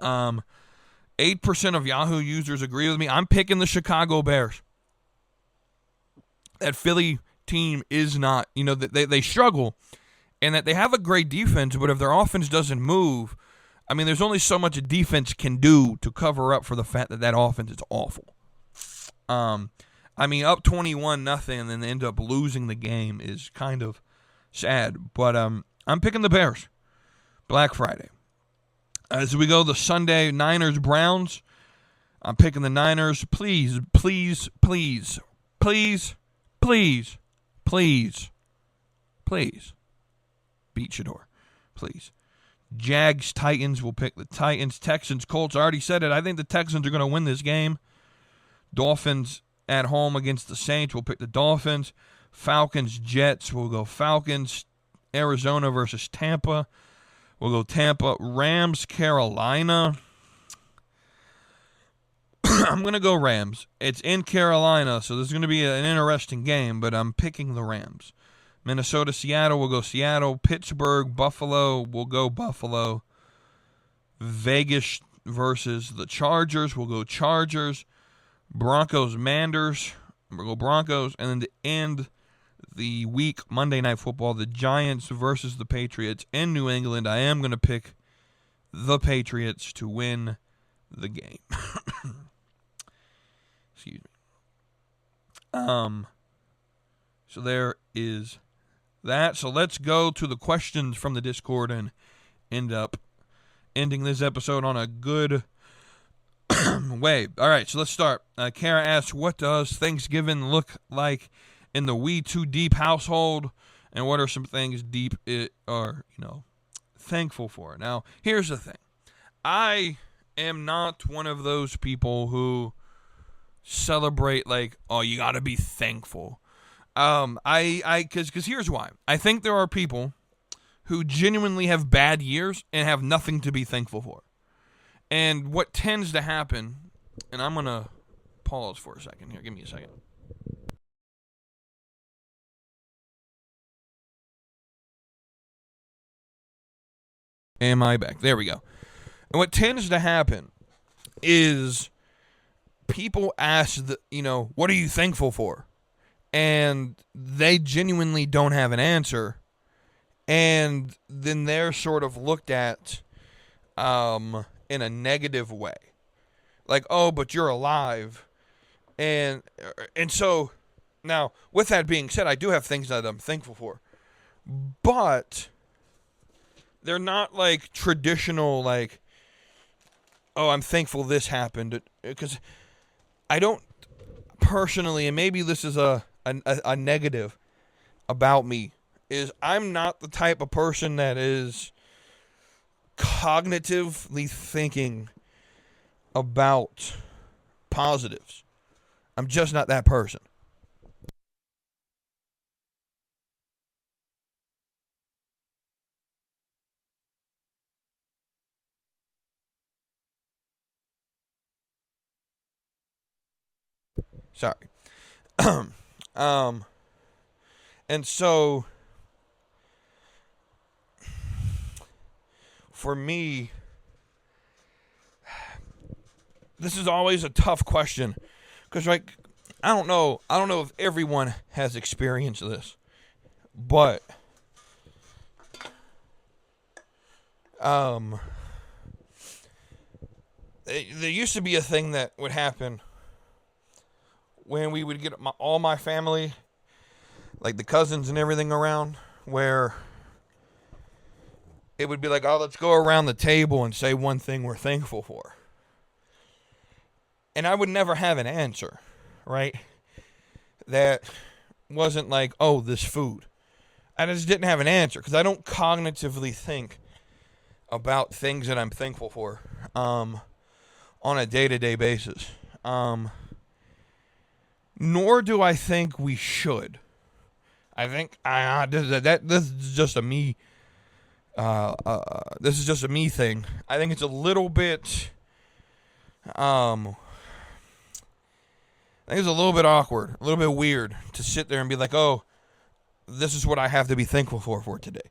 8% of Yahoo users agree with me. I'm picking the Chicago Bears. That Philly team is not, they struggle, and that they have a great defense, but if their offense doesn't move, I mean, there's only so much a defense can do to cover up for the fact that offense is awful. Up 21-0, and then they end up losing the game is kind of sad. But I'm picking the Bears. Black Friday. As we go the Sunday, Niners-Browns, I'm picking the Niners. Please, please, please, please, please, please, please beat Shador. Please. Jags-Titans, will pick the Titans. Texans-Colts, I already said it. I think the Texans are going to win this game. Dolphins at home against the Saints, we'll pick the Dolphins. Falcons-Jets, we'll go Falcons. Arizona versus Tampa, we'll go Tampa. Rams-Carolina, I'm going to go Rams. It's in Carolina, so this is going to be an interesting game, but I'm picking the Rams. Minnesota-Seattle, we'll go Seattle. Pittsburgh-Buffalo, we'll go Buffalo. Vegas versus the Chargers, we'll go Chargers. Broncos-Manders, we'll go Broncos. And then to end the week, Monday Night Football, the Giants versus the Patriots in New England. I am going to pick the Patriots to win the game. Excuse me. So there is that. So let's go to the questions from the Discord and end up ending this episode on a good way. All right, so let's start. Kara asks, what does Thanksgiving look like in the Wetoodeep household, and what are some things Deep are, thankful for? Now, here's the thing. I am not one of those people who celebrate like, oh, you got to be thankful. Because here's why. I think there are people who genuinely have bad years and have nothing to be thankful for. And what tends to happen, and I'm going to pause for a second here. Give me a second. Am I back? There we go. And what tends to happen is people ask, what are you thankful for? And they genuinely don't have an answer. And then they're sort of looked at in a negative way. Like, oh, but you're alive. And so, now, with that being said, I do have things that I'm thankful for. But they're not like traditional, like, oh, I'm thankful this happened. Because I don't personally, and maybe this is a negative about me, is I'm not the type of person that is cognitively thinking about positives. I'm just not that person. Sorry. And so for me, this is always a tough question because, like, I don't know if everyone has experienced this, but there used to be a thing that would happen when we would get all my family, like the cousins and everything around, where it would be like, oh, let's go around the table and say one thing we're thankful for. And I would never have an answer, right? That wasn't like, oh, this food. I just didn't have an answer because I don't cognitively think about things that I'm thankful for on a day-to-day basis. Nor do I think we should. I think this is just a me. This is just a me thing. I think it's a little bit. I think it's a little bit awkward, a little bit weird to sit there and be like, "Oh, this is what I have to be thankful for today,"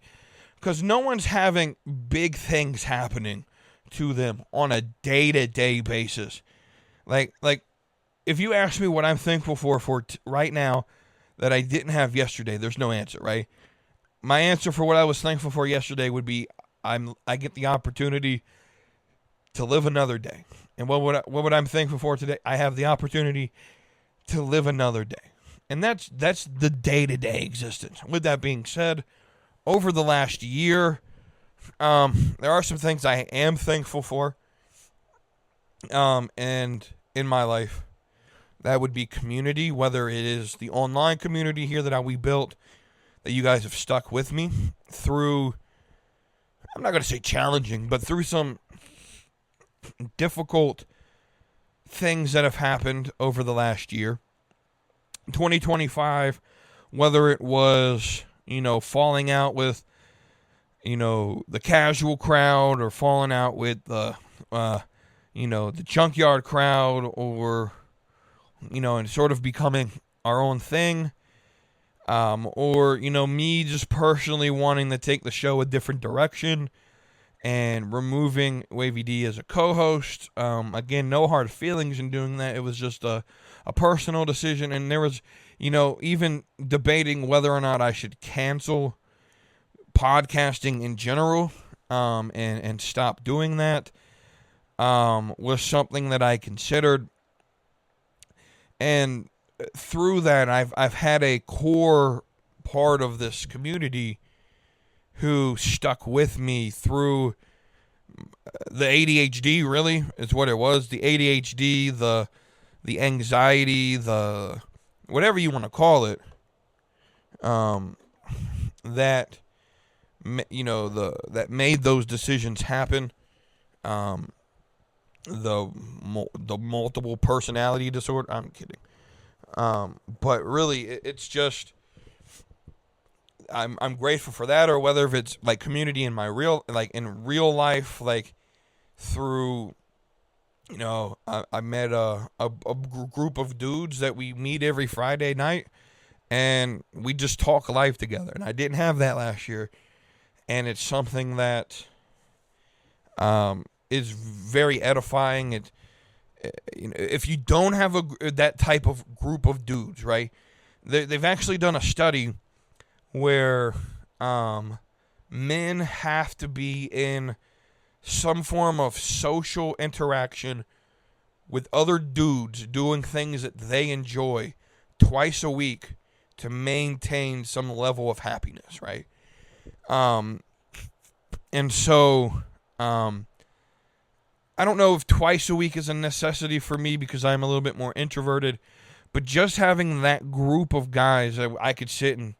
because no one's having big things happening to them on a day-to-day basis. Like. If you ask me what I'm thankful for right now that I didn't have yesterday, there's no answer, right? My answer for what I was thankful for yesterday would be I get the opportunity to live another day. And what I'm thankful for today, I have the opportunity to live another day. And that's the day-to-day existence. With that being said, over the last year, there are some things I am thankful for. And in my life. That would be community, whether it is the online community here that we built, that you guys have stuck with me through, I'm not going to say challenging, but through some difficult things that have happened over the last year. 2025, whether it was, falling out with, the casual crowd or falling out with the junkyard crowd or... and sort of becoming our own thing, or, me just personally wanting to take the show a different direction and removing Wavy D as a co-host. Again, no hard feelings in doing that. It was just a personal decision, and there was, even debating whether or not I should cancel podcasting in general, and stop doing that, was something that I considered. And through that, I've had a core part of this community who stuck with me through the ADHD, really, is what it was. The ADHD, the anxiety, the whatever you want to call it, that made those decisions happen. The multiple personality disorder. I'm kidding. But really, it's just I'm grateful for that, or whether if it's like community in my real life, like through I met a group of dudes that we meet every Friday night, and we just talk life together. And I didn't have that last year, and it's something that is very edifying. It, if you don't have that type of group of dudes, right? They've actually done a study where men have to be in some form of social interaction with other dudes doing things that they enjoy twice a week to maintain some level of happiness, right? And so I don't know if twice a week is a necessity for me because I'm a little bit more introverted, but just having that group of guys that I could sit and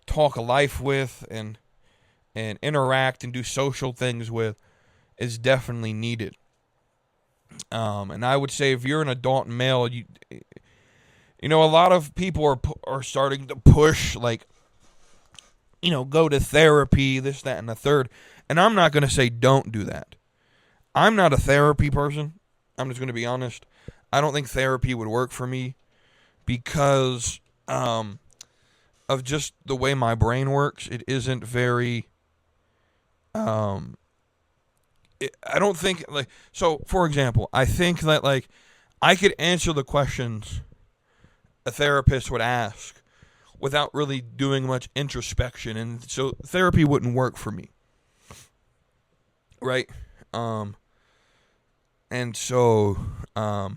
talk life with and interact and do social things with is definitely needed. And I would say if you're an adult male, you know, a lot of people are starting to push, like, you know, go to therapy, this, that, and the third. And I'm not going to say don't do that. I'm not a therapy person. I'm just going to be honest. I don't think therapy would work for me because of just the way my brain works. It isn't very... I don't think, like... So, for example, I think that, like, I could answer the questions a therapist would ask without really doing much introspection, and so therapy wouldn't work for me, right? And so, but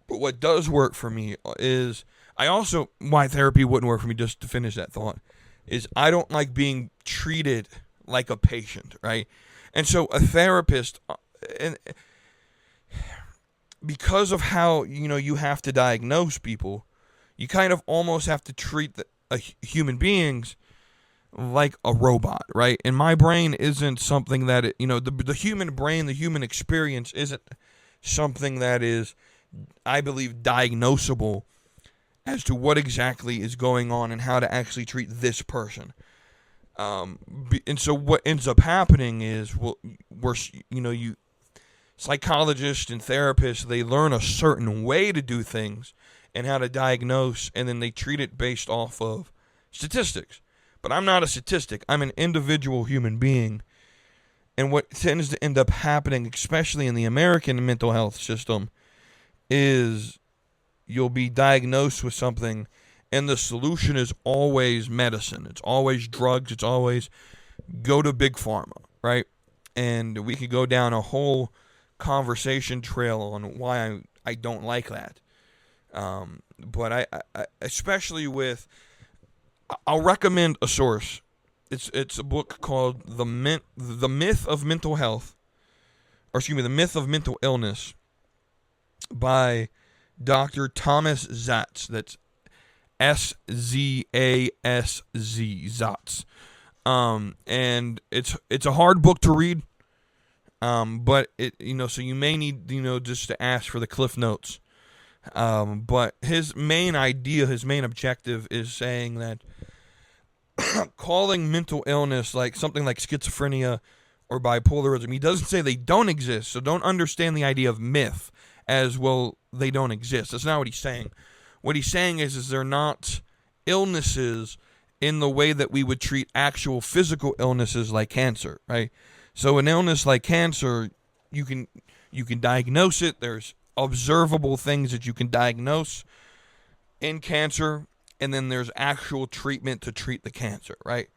what does work for me is, why therapy wouldn't work for me, just to finish that thought, is I don't like being treated like a patient, right? And so a therapist, and because of how, you know, you have to diagnose people, you kind of almost have to treat human beings like a robot, right? And my brain isn't something that, the human brain, the human experience isn't something that is, I believe, diagnosable as to what exactly is going on and how to actually treat this person. And so what ends up happening is, psychologists and therapists, they learn a certain way to do things and how to diagnose, and then they treat it based off of statistics. But I'm not a statistic. I'm an individual human being. And what tends to end up happening, especially in the American mental health system, is you'll be diagnosed with something, and the solution is always medicine. It's always drugs. It's always go to Big Pharma, right? And we could go down a whole conversation trail on why I don't like that. But I especially with, I'll recommend a source. It's a book called The Myth of Mental Health, The Myth of Mental Illness by Dr. Thomas Zatz. That's Szazz, Zatz. And it's a hard book to read. But so you may need, just to ask for the Cliff Notes. But his main idea, his main objective is saying that calling mental illness like something like schizophrenia or bipolarism, he doesn't say they don't exist, so don't understand the idea of myth as, well, they don't exist. That's not what he's saying. What he's saying is they're not illnesses in the way that we would treat actual physical illnesses like cancer, right? So an illness like cancer, you can diagnose it. There's observable things that you can diagnose in cancer, and then there's actual treatment to treat the cancer, right?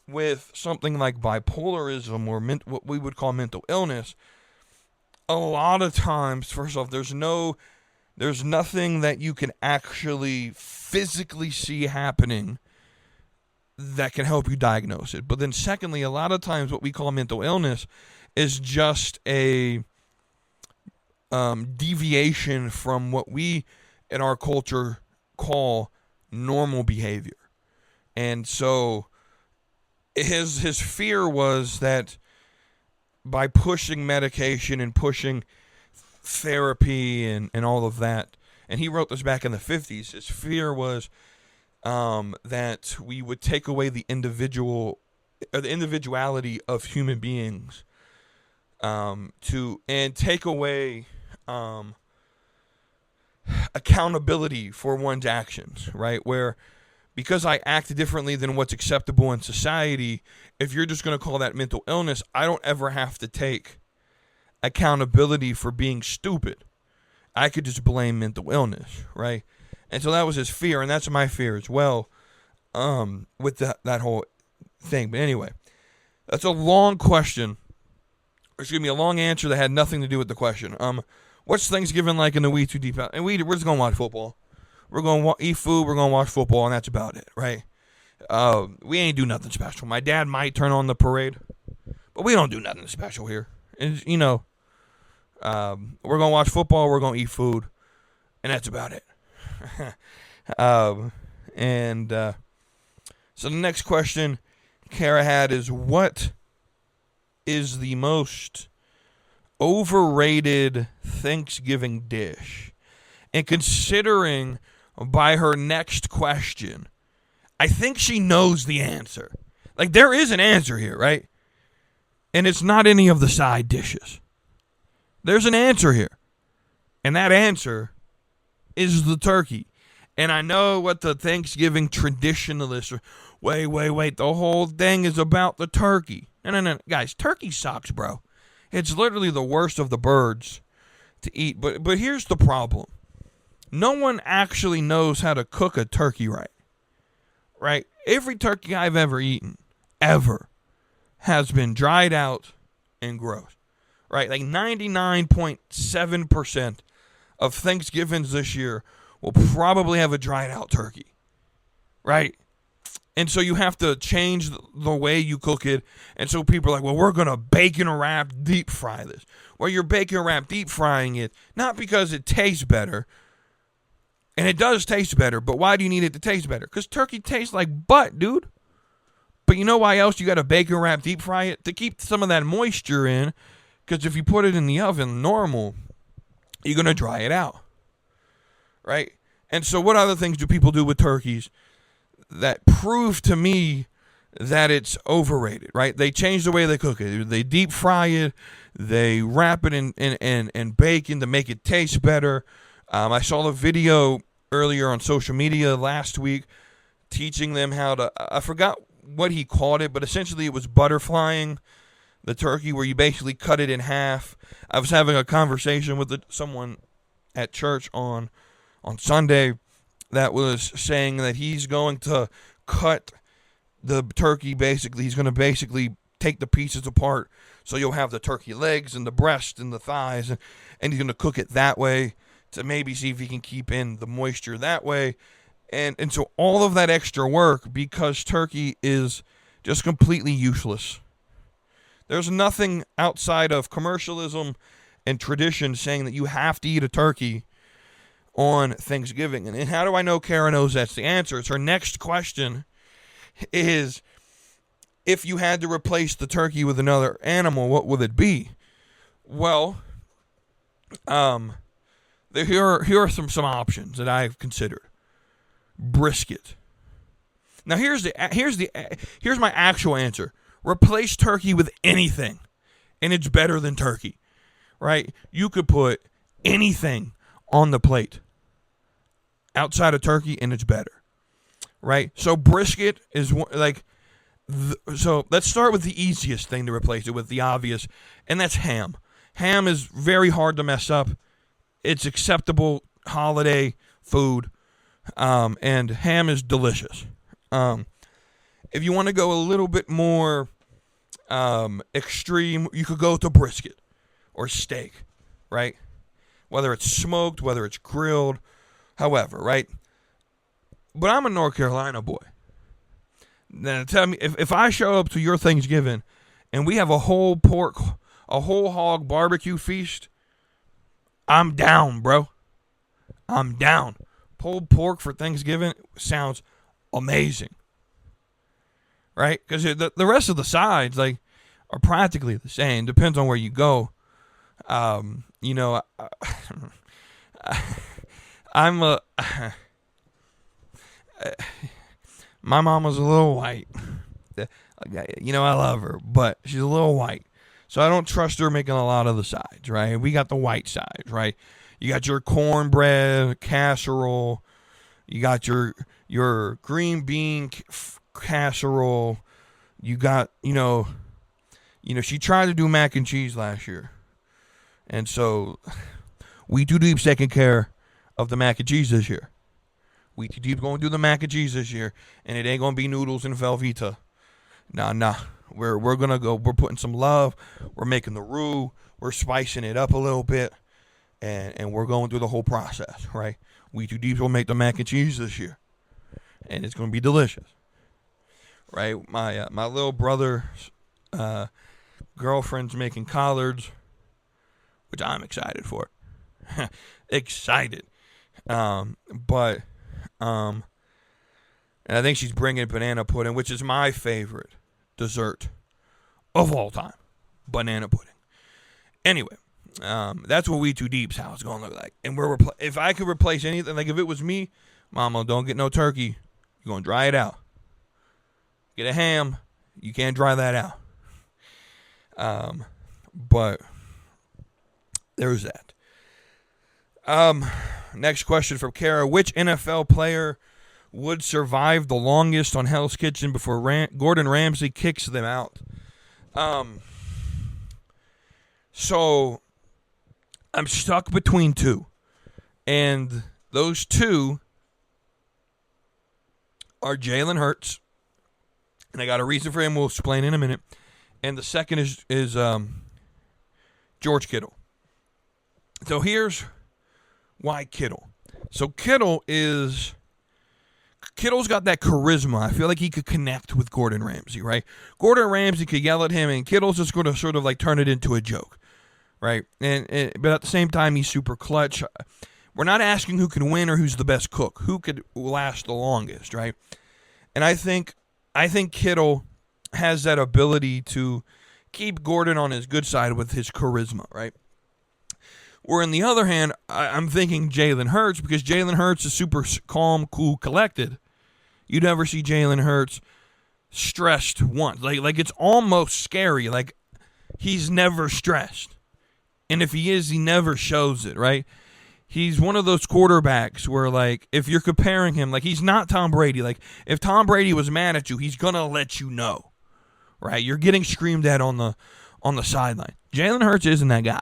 With something like bipolarism or what we would call mental illness, a lot of times, first off, there's nothing that you can actually physically see happening that can help you diagnose it. But then secondly, a lot of times what we call mental illness is just a deviation from what we in our culture call normal behavior. And so his fear was that by pushing medication and pushing therapy and all of that, and he wrote this back in the 50s, his fear was that we would take away the individuality of human beings, and take away accountability for one's actions, right? Where, because I act differently than what's acceptable in society, if you're just going to call that mental illness, I don't ever have to take accountability for being stupid. I could just blame mental illness, right? And so that was his fear, and that's my fear as well, with that whole thing. But anyway, that's a long question. A long answer that had nothing to do with the question. What's Thanksgiving like in the Wetoodeep? And we're just going to watch football. We're going to eat food, we're going to watch football, and that's about it, right? We ain't do nothing special. My dad might turn on the parade, but we don't do nothing special here. And, we're going to watch football, we're going to eat food, and that's about it. And so the next question Kara had is, what is the most overrated Thanksgiving dish? And considering by her next question, I think she knows the answer. Like, there is an answer here, right? And it's not any of the side dishes. There's an answer here. And that answer is the turkey. And I know what the Thanksgiving traditionalists are. Wait. The whole thing is about the turkey. No. Guys, turkey sucks, bro. It's literally the worst of the birds to eat. But here's the problem. No one actually knows how to cook a turkey right. Right? Every turkey I've ever eaten, ever, has been dried out and gross. Right? Like 99.7% of Thanksgivings this year will probably have a dried out turkey. Right? And so you have to change the way you cook it. And so people are like, well, we're going to bacon wrap deep fry this. Well, you're bacon wrap deep frying it, not because it tastes better. And it does taste better, but why do you need it to taste better? Because turkey tastes like butt, dude. But you know why else you got to bacon wrap deep fry it? To keep some of that moisture in. Because if you put it in the oven normal, you're going to dry it out. Right? And so what other things do people do with turkeys that prove to me that it's overrated, right? They change the way they cook it. They deep fry it. They wrap it in bacon to make it taste better. I saw the video earlier on social media last week teaching them how to, I forgot what he called it, but essentially it was butterflying the turkey, where you basically cut it in half. I was having a conversation with someone at church on Sunday that was saying that he's going to cut the turkey. Basically, he's going to basically take the pieces apart, so you'll have the turkey legs and the breast and the thighs, and he's going to cook it that way to maybe see if he can keep in the moisture that way. And so all of that extra work, because turkey is just completely useless. There's nothing outside of commercialism and tradition saying that you have to eat a turkey on Thanksgiving. And how do I know Kara knows that's the answer? It's her next question is, if you had to replace the turkey with another animal, what would it be? Well, here are some options that I've considered. Brisket. Now here's my actual answer. Replace turkey with anything, and it's better than turkey, right? You could put anything on the plate outside of turkey, and it's better, right? So brisket is so let's start with the easiest thing to replace it with, the obvious, and that's ham. Ham is very hard to mess up. It's acceptable holiday food, and ham is delicious. If you want to go a little bit more extreme, you could go to brisket or steak, right? Whether it's smoked, whether it's grilled, however, right? But I'm a North Carolina boy. Now tell me, if I show up to your Thanksgiving and we have a whole hog barbecue feast, I'm down, bro. I'm down. Pulled pork for Thanksgiving sounds amazing. Right? Because the rest of the sides, like, are practically the same. Depends on where you go. I'm my mom was a little white. I love her, but she's a little white. So I don't trust her making a lot of the sides, right? We got the white sides, right? You got your cornbread casserole. You got your green bean casserole. You got, she tried to do mac and cheese last year. And so Wetoodeep's taking care of the mac and cheese this year. Wetoodeep's going to do the mac and cheese this year, and it ain't going to be noodles and Velveeta. Nah. We're going to go, we're putting some love. We're making the roux. We're spicing it up a little bit, and we're going through the whole process, right? Wetoodeep will make the mac and cheese this year, and it's going to be delicious. Right, my little brother's girlfriend's making collards, which I'm excited for. Excited, but And I think she's bringing banana pudding, which is my favorite dessert of all time. Banana pudding. Anyway, that's what Wetoodeep's house is going to look like. And if I could replace anything, like if it was me, Mama, don't get no turkey. You're going to dry it out. Get a ham. You can't dry that out. But there's that. Next question from Kara. Which NFL player would survive the longest on Hell's Kitchen before Gordon Ramsay kicks them out? So I'm stuck between two. And those two are Jalen Hurts. And I got a reason for him. We'll explain in a minute. And the second is George Kittle. So here's why Kittle. So Kittle's got that charisma. I feel like he could connect with Gordon Ramsay, right? Gordon Ramsay could yell at him, and Kittle's just going to sort of like turn it into a joke, right? But at the same time, he's super clutch. We're not asking who can win or who's the best cook. Who could last the longest, right? And I think Kittle has that ability to keep Gordon on his good side with his charisma, right? Where on the other hand, I'm thinking Jalen Hurts, because Jalen Hurts is super calm, cool, collected. You never see Jalen Hurts stressed once. Like it's almost scary. Like he's never stressed. And if he is, he never shows it, right? He's one of those quarterbacks where, like, if you're comparing him, like, he's not Tom Brady. Like, if Tom Brady was mad at you, he's going to let you know, right? You're getting screamed at on the sideline. Jalen Hurts isn't that guy.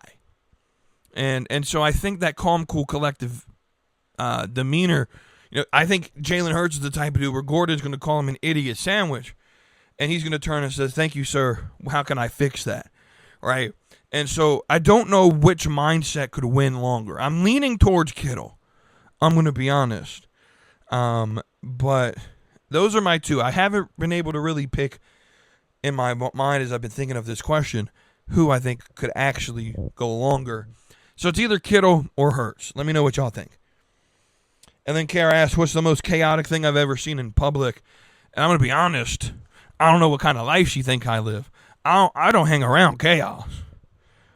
And so I think that calm, cool, collective demeanor, I think Jalen Hurts is the type of dude where Gordon's going to call him an idiot sandwich, and he's going to turn and say, "Thank you, sir. How can I fix that?" Right? And so I don't know which mindset could win longer. I'm leaning towards Kittle. I'm going to be honest. But those are my two. I haven't been able to really pick in my mind as I've been thinking of this question who I think could actually go longer. So it's either Kittle or Hurts. Let me know what y'all think. And then Kara asked, what's the most chaotic thing I've ever seen in public? And I'm going to be honest. I don't know what kind of life she think I live. I don't hang around chaos.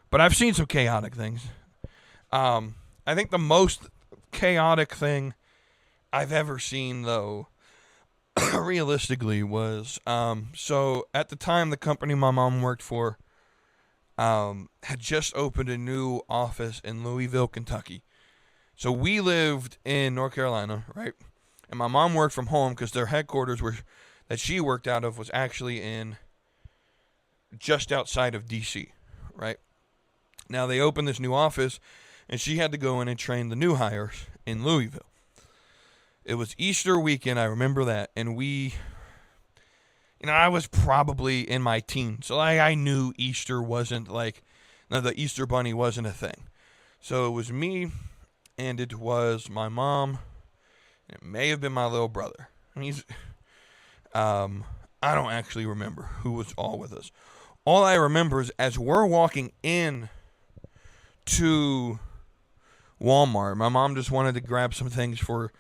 But I've seen some chaotic things. I think the most chaotic thing I've ever seen, though, realistically, was so at the time the company my mom worked for had just opened a new office in Louisville, Kentucky. So we lived in North Carolina, right? And my mom worked from home because their headquarters that she worked out of was actually in just outside of D.C., right? Now, they opened this new office, and she had to go in and train the new hires in Louisville. It was Easter weekend, I remember that, and I was probably in my teens, so I knew Easter wasn't the Easter bunny wasn't a thing. So it was me, and it was my mom, and it may have been my little brother. I don't actually remember who was all with us. All I remember is as we're walking in to Walmart, my mom just wanted to grab some things to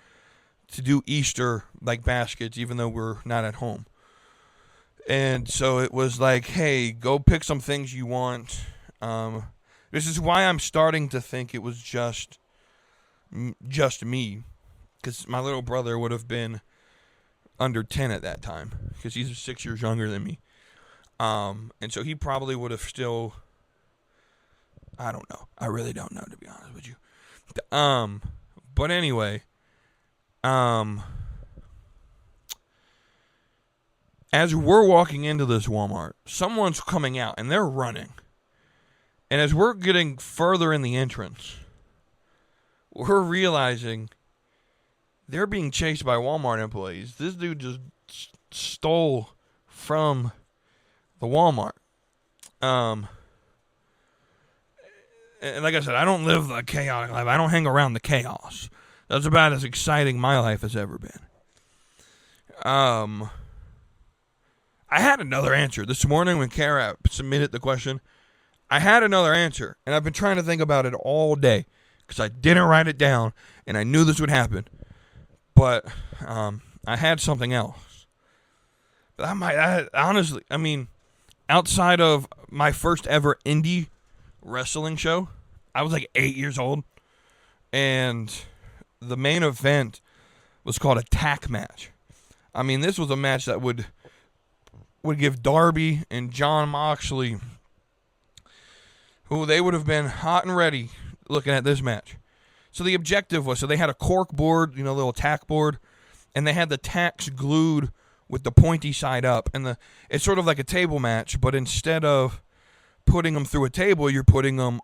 do Easter, like baskets, even though we're not at home. And so it was like, hey, go pick some things you want. This is why I'm starting to think it was just me, because my little brother would have been under 10 at that time, because he's 6 years younger than me. And so he probably would have still, I don't know. I really don't know, to be honest with you. But anyway, as we're walking into this Walmart, someone's coming out and they're running. And as we're getting further in the entrance, we're realizing they're being chased by Walmart employees. This dude just stole from the Walmart. And like I said, I don't live a chaotic life. I don't hang around the chaos. That's about as exciting my life has ever been. I had another answer. This morning when Kara submitted the question, I had another answer. And I've been trying to think about it all day because I didn't write it down and I knew this would happen. But I had something else. But honestly, I mean, outside of my first ever indie wrestling show, I was like 8 years old. And the main event was called a tack match. I mean, this was a match that would give Darby and John Moxley, who they would have been hot and ready looking at this match. So the objective was, so they had a cork board, little tack board, and they had the tacks glued with the pointy side up. And it's sort of like a table match, but instead of putting them through a table, you're putting them,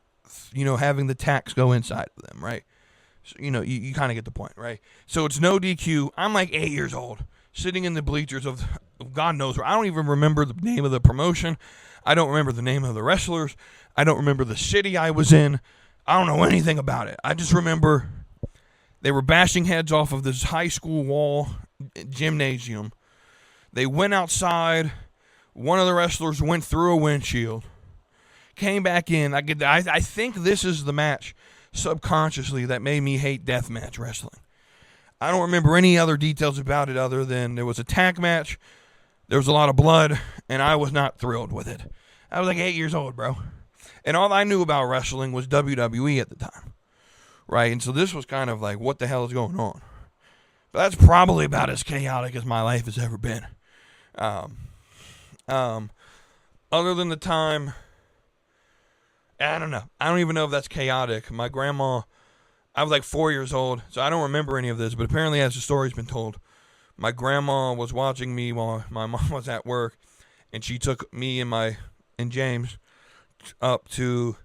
having the tacks go inside of them, right? So, you kind of get the point, right? So it's no DQ. I'm like 8 years old, sitting in the bleachers of God knows where. I don't even remember the name of the promotion. I don't remember the name of the wrestlers. I don't remember the city I was in. I don't know anything about it. I just remember they were bashing heads off of this high school wall gymnasium. They went outside. One of the wrestlers went through a windshield, came back in. I think this is the match subconsciously that made me hate deathmatch wrestling. I don't remember any other details about it other than there was a tag match, there was a lot of blood, and I was not thrilled with it. I was like 8 years old, bro. And all I knew about wrestling was WWE at the time, right? And so this was kind of like, what the hell is going on? But that's probably about as chaotic as my life has ever been. Other than the time, I don't know. I don't even know if that's chaotic. My grandma, I was like 4 years old, so I don't remember any of this, but apparently as the story's been told, my grandma was watching me while my mom was at work, and she took me and James up to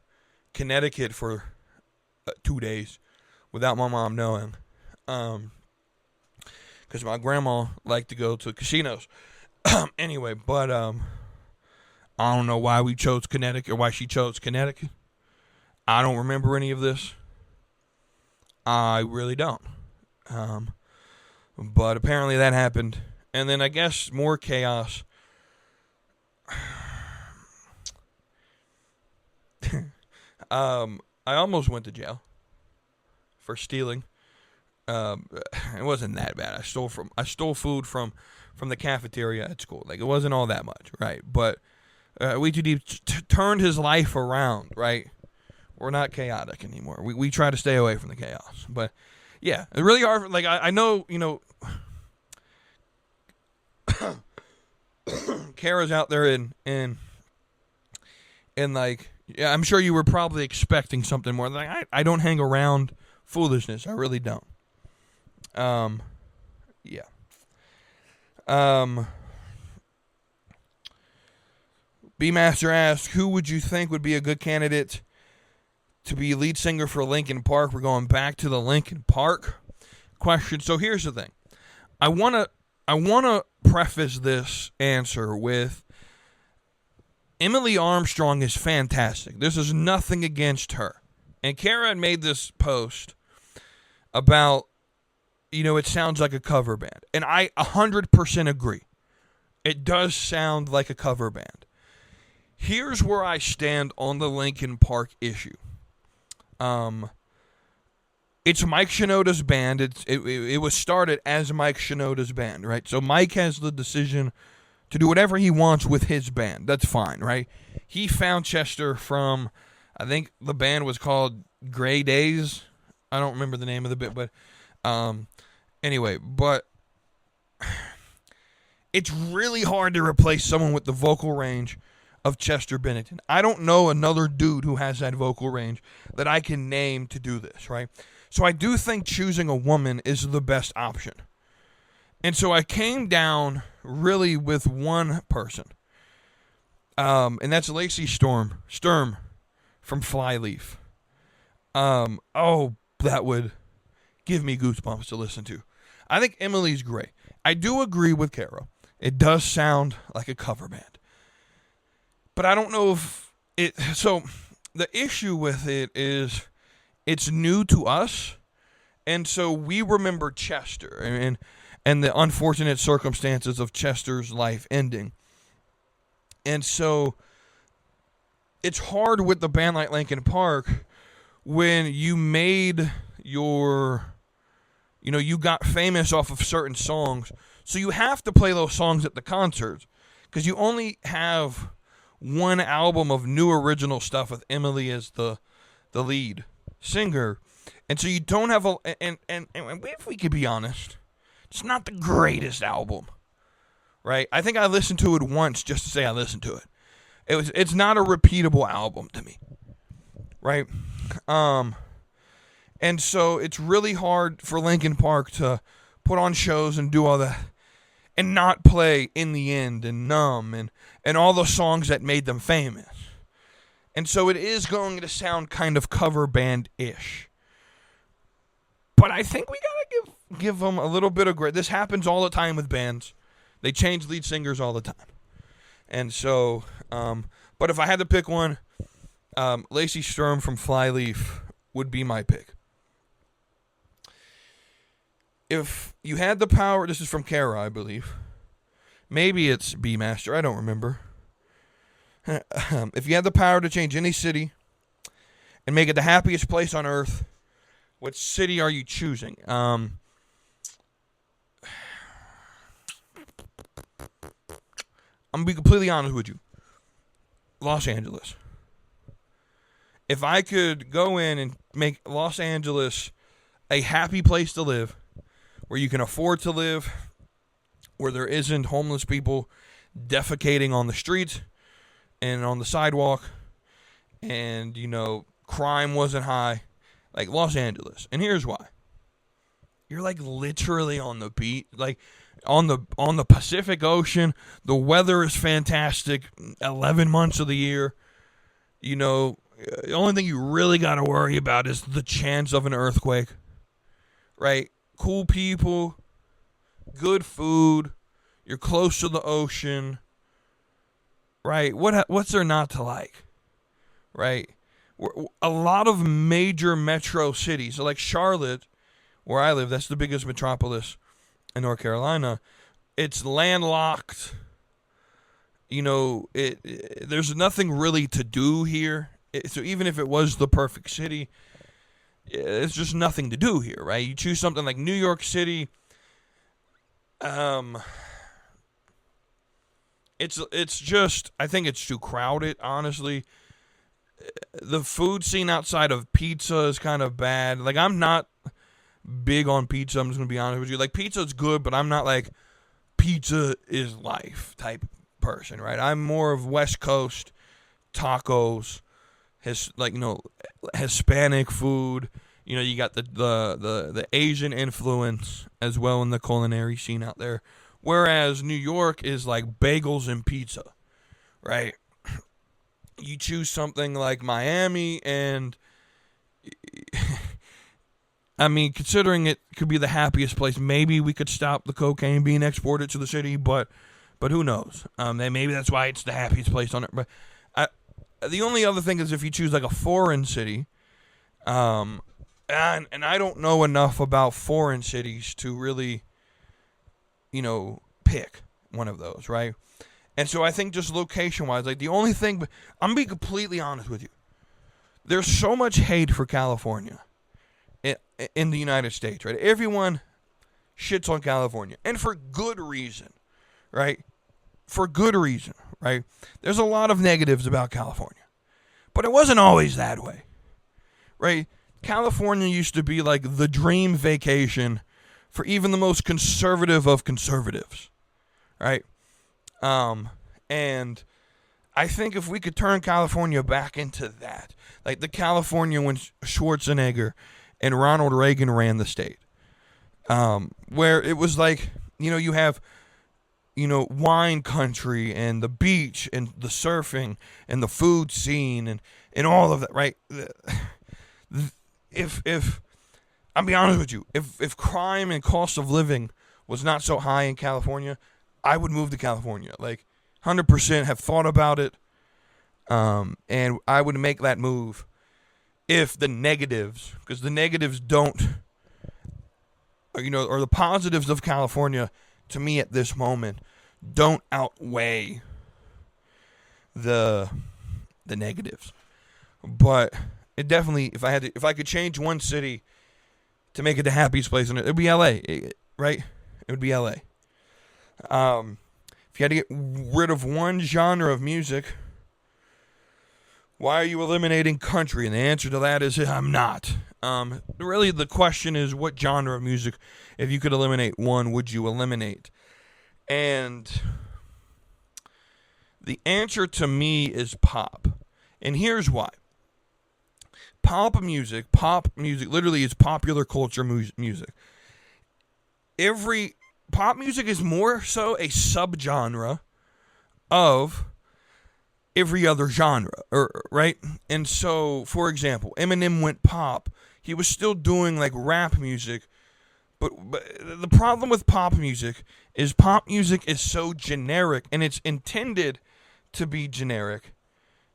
Connecticut for 2 days without my mom knowing, because my grandma liked to go to casinos. Anyway, but I don't know why we chose Connecticut or why she chose Connecticut. I don't remember any of this. I really don't. But apparently that happened. And then I guess more chaos. I almost went to jail for stealing. It wasn't that bad. I stole food from the cafeteria at school. Like, it wasn't all that much, right? But Wetoodeep turned his life around, right? We're not chaotic anymore. We try to stay away from the chaos. But yeah, it's really hard. Like, I know, Kara's out there and like, yeah, I'm sure you were probably expecting something more. Like, I don't hang around foolishness. I really don't. Yeah. B-Master asked, who would you think would be a good candidate to be lead singer for Linkin Park? We're going back to the Linkin Park question. So here's the thing. I want to preface this answer with Emily Armstrong is fantastic. This is nothing against her. And Kara had made this post about, it sounds like a cover band. And I 100% agree. It does sound like a cover band. Here's where I stand on the Linkin Park issue. It's Mike Shinoda's band. It was started as Mike Shinoda's band, right? So Mike has the decision to do whatever he wants with his band. That's fine, right? He found Chester from, I think the band was called Gray Days. I don't remember the name of the bit, but anyway, but it's really hard to replace someone with the vocal range of Chester Bennington. I don't know another dude who has that vocal range that I can name to do this, right? So I do think choosing a woman is the best option. And so I came down really with one person. And that's Lacey Sturm from Flyleaf. That would give me goosebumps to listen to. I think Emily's great. I do agree with Kara. It does sound like a cover band. But I don't know if it... So, the issue with it is it's new to us. And so we remember Chester and the unfortunate circumstances of Chester's life ending. And so it's hard with the band like Linkin Park when you made your you got famous off of certain songs, so you have to play those songs at the concerts because you only have one album of new original stuff with Emily as the lead singer, and so you don't have and if we could be honest, it's not the greatest album, right? I think I listened to it once just to say I listened to it. It's not a repeatable album to me, right? And so it's really hard for Linkin Park to put on shows and do all that and not play In the End and Numb and all the songs that made them famous. And so it is going to sound kind of cover band-ish. But I think we got to give them a little bit of grace. This happens all the time with bands. They change lead singers all the time. And so, but if I had to pick one, Lacey Sturm from Flyleaf would be my pick. If you had the power, this is from Kara, I believe. Maybe it's B-Master, I don't remember. If you had the power to change any city and make it the happiest place on earth, what city are you choosing? I'm going to be completely honest with you. Los Angeles. If I could go in and make Los Angeles a happy place to live, where you can afford to live, where there isn't homeless people defecating on the streets and on the sidewalk, and, crime wasn't high, like Los Angeles. And here's why. You're, like, literally on the beach, like, on the Pacific Ocean. The weather is fantastic 11 months of the year. The only thing you really got to worry about is the chance of an earthquake, right? Cool people, good food, you're close to the ocean, right? What's there not to like, right? A lot of major metro cities, so like Charlotte, where I live, that's the biggest metropolis in North Carolina. It's landlocked. There's nothing really to do here. So even if it was the perfect city, it's just nothing to do here, right? You choose something like New York City. It's just, I think it's too crowded, honestly. The food scene outside of pizza is kind of bad. Like, I'm not big on pizza, I'm just going to be honest with you. Like, pizza's good, but I'm not like pizza is life type person, right? I'm more of West Coast tacos, Hispanic food. You got the Asian influence as well in the culinary scene out there. Whereas New York is like bagels and pizza, right? You choose something like Miami, and I mean, considering it could be the happiest place, maybe we could stop the cocaine being exported to the city, but who knows? Maybe that's why it's the happiest place on it. But the only other thing is if you choose like a foreign city, and I don't know enough about foreign cities to really, pick one of those, right? And so I think just location-wise, like the only thing, I'm going to be completely honest with you. There's so much hate for California in the United States, right? Everyone shits on California, and for good reason, right? For good reason, right? There's a lot of negatives about California, but it wasn't always that way, right? California used to be like the dream vacation for even the most conservative of conservatives, right? And I think if we could turn California back into that, like the California when Schwarzenegger and Ronald Reagan ran the state, where it was like, you have, wine country and the beach and the surfing and the food scene and all of that, right? If I'll be honest with you, if crime and cost of living was not so high in California, I would move to California. Like 100% have thought about it, and I would make that move if the negatives, because the negatives don't, or the positives of California to me at this moment don't outweigh the negatives. But it definitely, if I could change one city to make it the happiest place on it. It would be LA, right? It would be LA. If you had to get rid of one genre of music, why are you eliminating country? And the answer to that is I'm not. Really, the question is, what genre of music, if you could eliminate one, would you eliminate? And the answer to me is pop. And here's why. Pop music literally is popular culture music. Pop music is more so a subgenre of every other genre, right? And so, for example, Eminem went pop. He was still doing like rap music, but the problem with pop music is so generic, and it's intended to be generic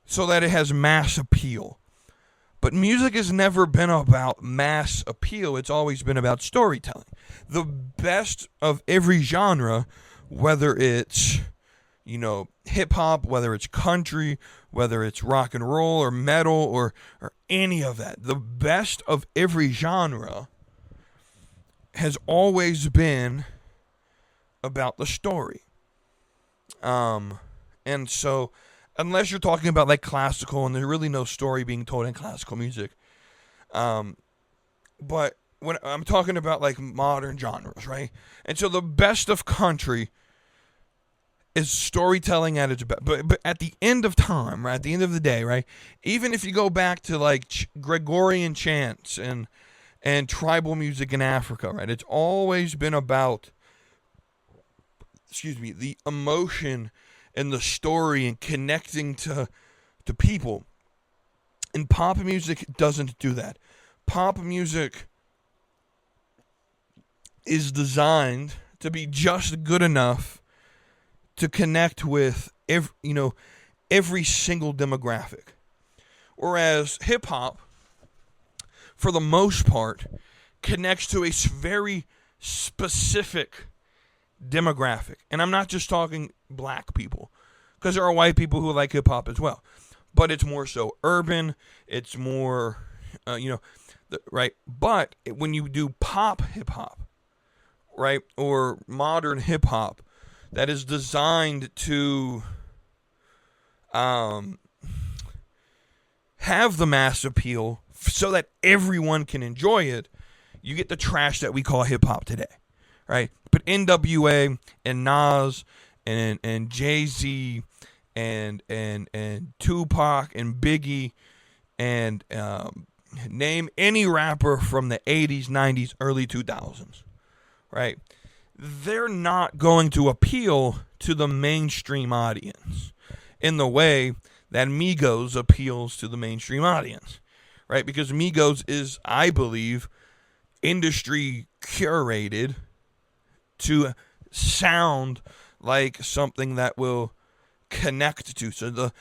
so that it has mass appeal. But music has never been about mass appeal. It's always been about storytelling. The best of every genre, whether it's, hip hop, whether it's country, whether it's rock and roll or metal or any of that, the best of every genre has always been about the story. And so, unless you're talking about like classical, and there's really no story being told in classical music. But when I'm talking about like modern genres, right? And so the best of country is storytelling at its best. But at the end of time, right? At the end of the day, right? Even if you go back to like Gregorian chants and tribal music in Africa, right? It's always been about, the emotion and the story and connecting to people. And pop music doesn't do that. Pop music is designed to be just good enough to connect with every single demographic. Whereas hip hop, for the most part, connects to a very specific demographic. And I'm not just talking black people, because there are white people who like hip hop as well. But it's more so urban. It's more, right? But when you do pop hip hop, right, or modern hip hop, that is designed to have the mass appeal so that everyone can enjoy it, you get the trash that we call hip hop today, right? But NWA and Nas and Jay-Z and Tupac and Biggie and name any rapper from the 80s, 90s, early 2000s, right? They're not going to appeal to the mainstream audience in the way that Migos appeals to the mainstream audience, right? Because Migos is, I believe, industry curated to sound like something that will connect to. So the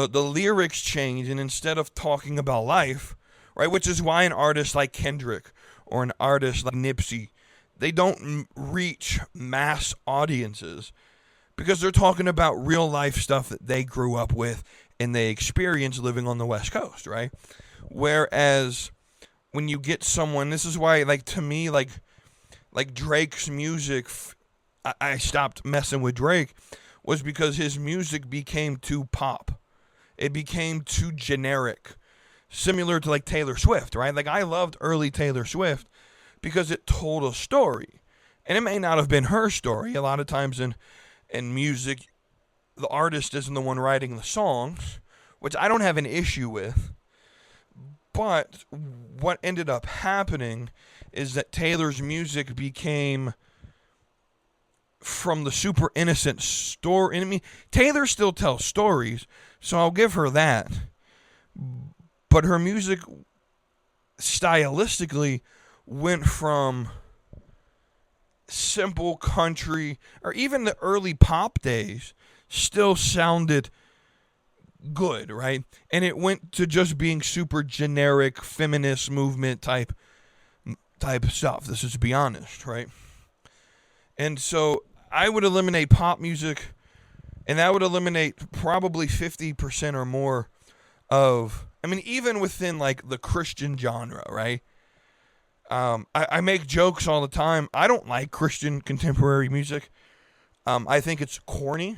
lyrics change, and instead of talking about life, right, which is why an artist like Kendrick or an artist like Nipsey, they don't reach mass audiences because they're talking about real life stuff that they grew up with and they experienced living on the West Coast, right? Whereas when you get someone, this is why, like, to me, like Drake's music, I stopped messing with Drake, was because his music became too pop. It became too generic, similar to like Taylor Swift, right? Like, I loved early Taylor Swift because it told a story, and it may not have been her story. A lot of times in music, the artist isn't the one writing the songs, which I don't have an issue with. But what ended up happening is that Taylor's music became from the super innocent story. I mean, Taylor still tells stories, so I'll give her that. But her music stylistically went from simple country, or even the early pop days still sounded good, right? And it went to just being super generic feminist movement type stuff. This is, to be honest, right? And so I would eliminate pop music, and that would eliminate probably 50% or more of, I mean, even within like the Christian genre, right? I make jokes all the time. I don't like Christian contemporary music. I think it's corny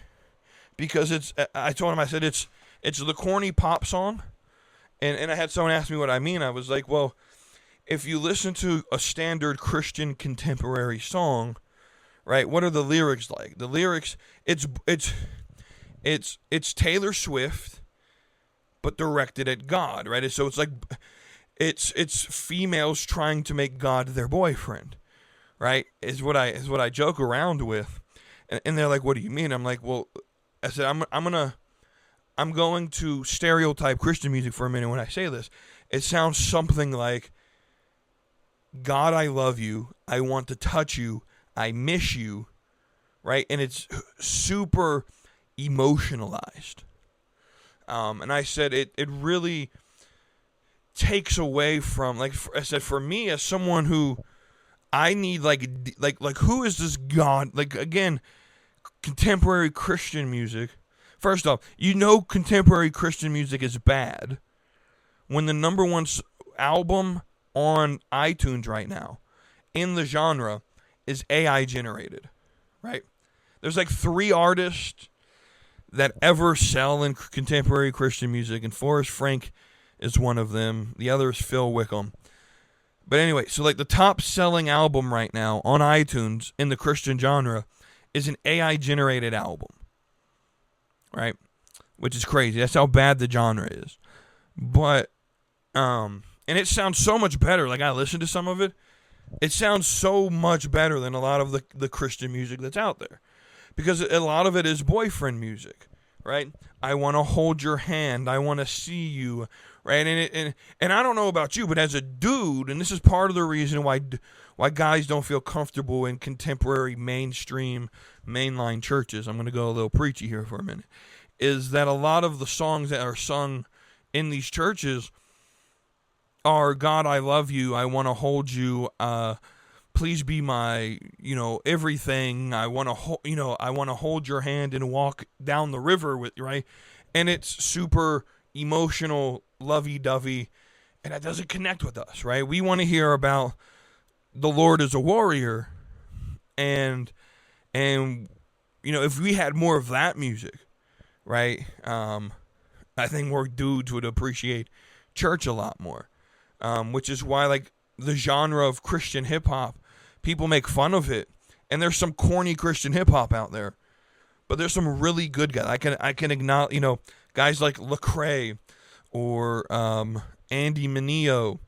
because I told him, I said, it's the corny pop song. And I had someone ask me what I mean. I was like, well, if you listen to a standard Christian contemporary song, right, what are the lyrics like? The lyrics, it's Taylor Swift, but directed at God, right? So it's like, it's females trying to make God their boyfriend, right? Is what I joke around with. And they're like, what do you mean? I'm like, well, I said, I'm going to stereotype Christian music for a minute when I say this. It sounds something like, God, I love you. I want to touch you. I miss you. Right? And it's super emotionalized. And I said, it really takes away from, like I said, for me as someone who I need like who is this God? Like, again, contemporary Christian music. First off, contemporary Christian music is bad when the number one album on iTunes right now in the genre is AI generated, right? There's like 3 artists that ever sell in contemporary Christian music, and Forrest Frank is one of them. The other is Phil Wickham. But anyway, so like the top selling album right now on iTunes in the Christian genre is an AI generated album, right? Which is crazy. That's how bad the genre is. But, and it sounds so much better. Like, I listened to some of it. It sounds so much better than a lot of the Christian music that's out there. Because a lot of it is boyfriend music, right? I want to hold your hand. I want to see you, right? And I don't know about you, but as a dude, and this is part of the reason why guys don't feel comfortable in contemporary mainstream mainline churches. I'm going to go a little preachy here for a minute. Is that a lot of the songs that are sung in these churches are, God, I love you. I want to hold you. Please be my, everything. I want to hold your hand and walk down the river with you, right? And it's super emotional, lovey-dovey, and that doesn't connect with us, right? We want to hear about the Lord as a warrior, and if we had more of that music, right? I think more dudes would appreciate church a lot more, which is why, like, the genre of Christian hip-hop, people make fun of it, and there's some corny Christian hip-hop out there, but there's some really good guys. I can acknowledge, guys like Lecrae, or Andy Mineo,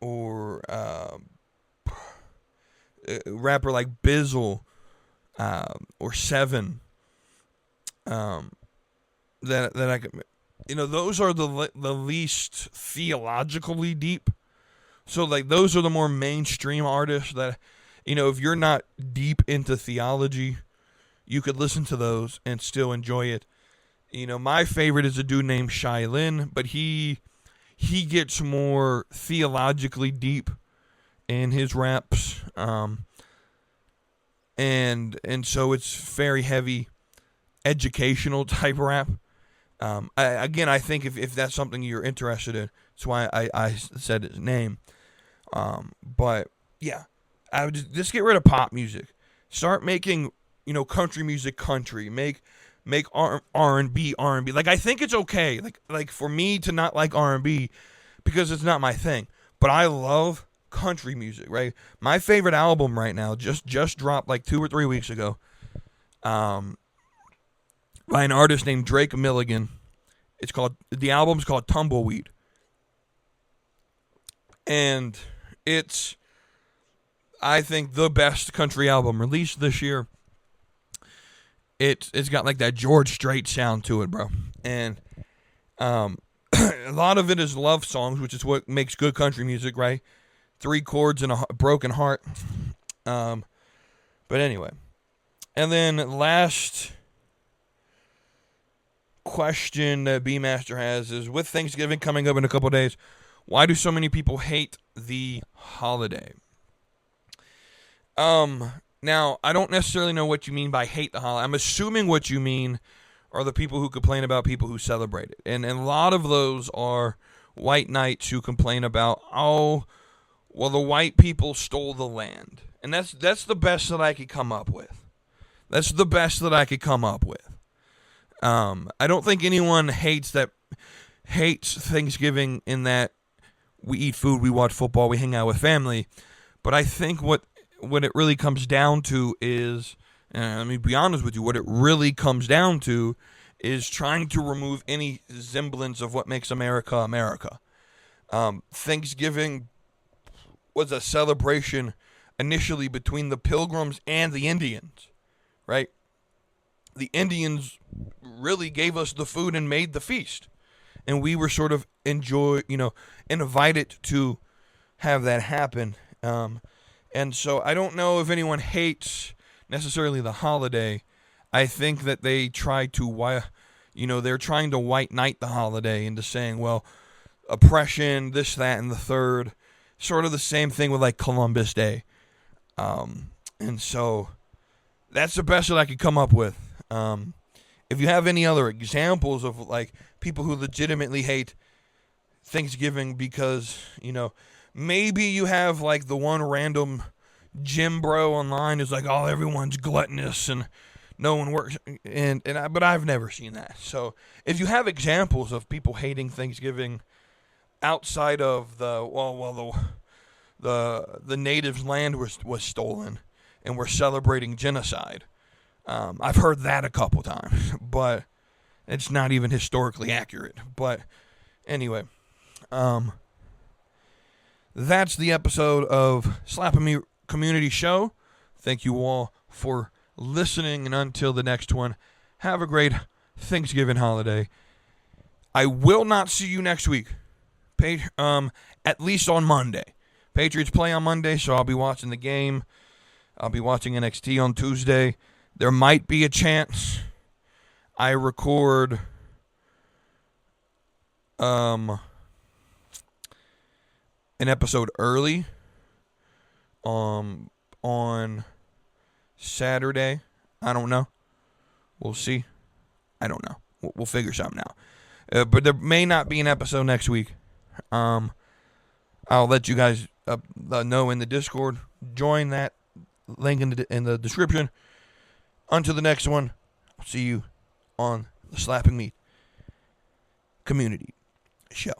or a rapper like Bizzle, or Seven, that I could, those are the least theologically deep. So, like, those are the more mainstream artists that, if you're not deep into theology, you could listen to those and still enjoy it. My favorite is a dude named Shai Lin, but he gets more theologically deep in his raps, and so it's very heavy educational type rap. I think if that's something you're interested in, that's why I said his name. But yeah, I would just get rid of pop music. Start making, country music country. Make R&B. Like, I think it's okay. Like for me to not like R&B because it's not my thing. But I love country music, right? My favorite album right now just dropped like 2 or 3 weeks ago. By an artist named Drake Milligan. The album's called Tumbleweed. And it's, I think, the best country album released this year. It's got like that George Strait sound to it, bro. And a lot of it is love songs, which is what makes good country music, right? 3 chords and a broken heart. But anyway. And then last question that B-Master has is, with Thanksgiving coming up in a couple of days, why do so many people hate the holiday? Now, I don't necessarily know what you mean by hate the holiday. I'm assuming what you mean are the people who complain about people who celebrate it. And a lot of those are white knights who complain about, well, the white people stole the land. And that's the best that I could come up with. That's the best that I could come up with. I don't think anyone hates Thanksgiving in that we eat food, we watch football, we hang out with family. But I think what it really comes down to is, and let me be honest with you, what it really comes down to is trying to remove any semblance of what makes America America. Thanksgiving was a celebration initially between the Pilgrims and the Indians, right? The Indians really gave us the food and made the feast. And we were sort of invited to have that happen. And so I don't know if anyone hates necessarily the holiday. I think that they try to, they're trying to white knight the holiday into saying, well, oppression, this, that, and the third. Sort of the same thing with like Columbus Day. And so that's the best that I could come up with. If you have any other examples of like people who legitimately hate Thanksgiving because, maybe you have like the one random gym bro online who's like, oh, everyone's gluttonous and no one works. But I've never seen that. So if you have examples of people hating Thanksgiving outside of the natives' land was stolen and we're celebrating genocide. I've heard that a couple times, but it's not even historically accurate. But anyway, that's the episode of Slapping Me Community Show. Thank you all for listening, and until the next one, have a great Thanksgiving holiday. I will not see you next week. At least on Monday. Patriots play on Monday, so I'll be watching the game. I'll be watching NXT on Tuesday. There might be a chance I record an episode early on Saturday. I don't know. We'll see. I don't know. We'll figure something out. But there may not be an episode next week. I'll let you guys know in the Discord. Join that link in the description. Until the next one, I'll see you on the Slapping Me Community Show.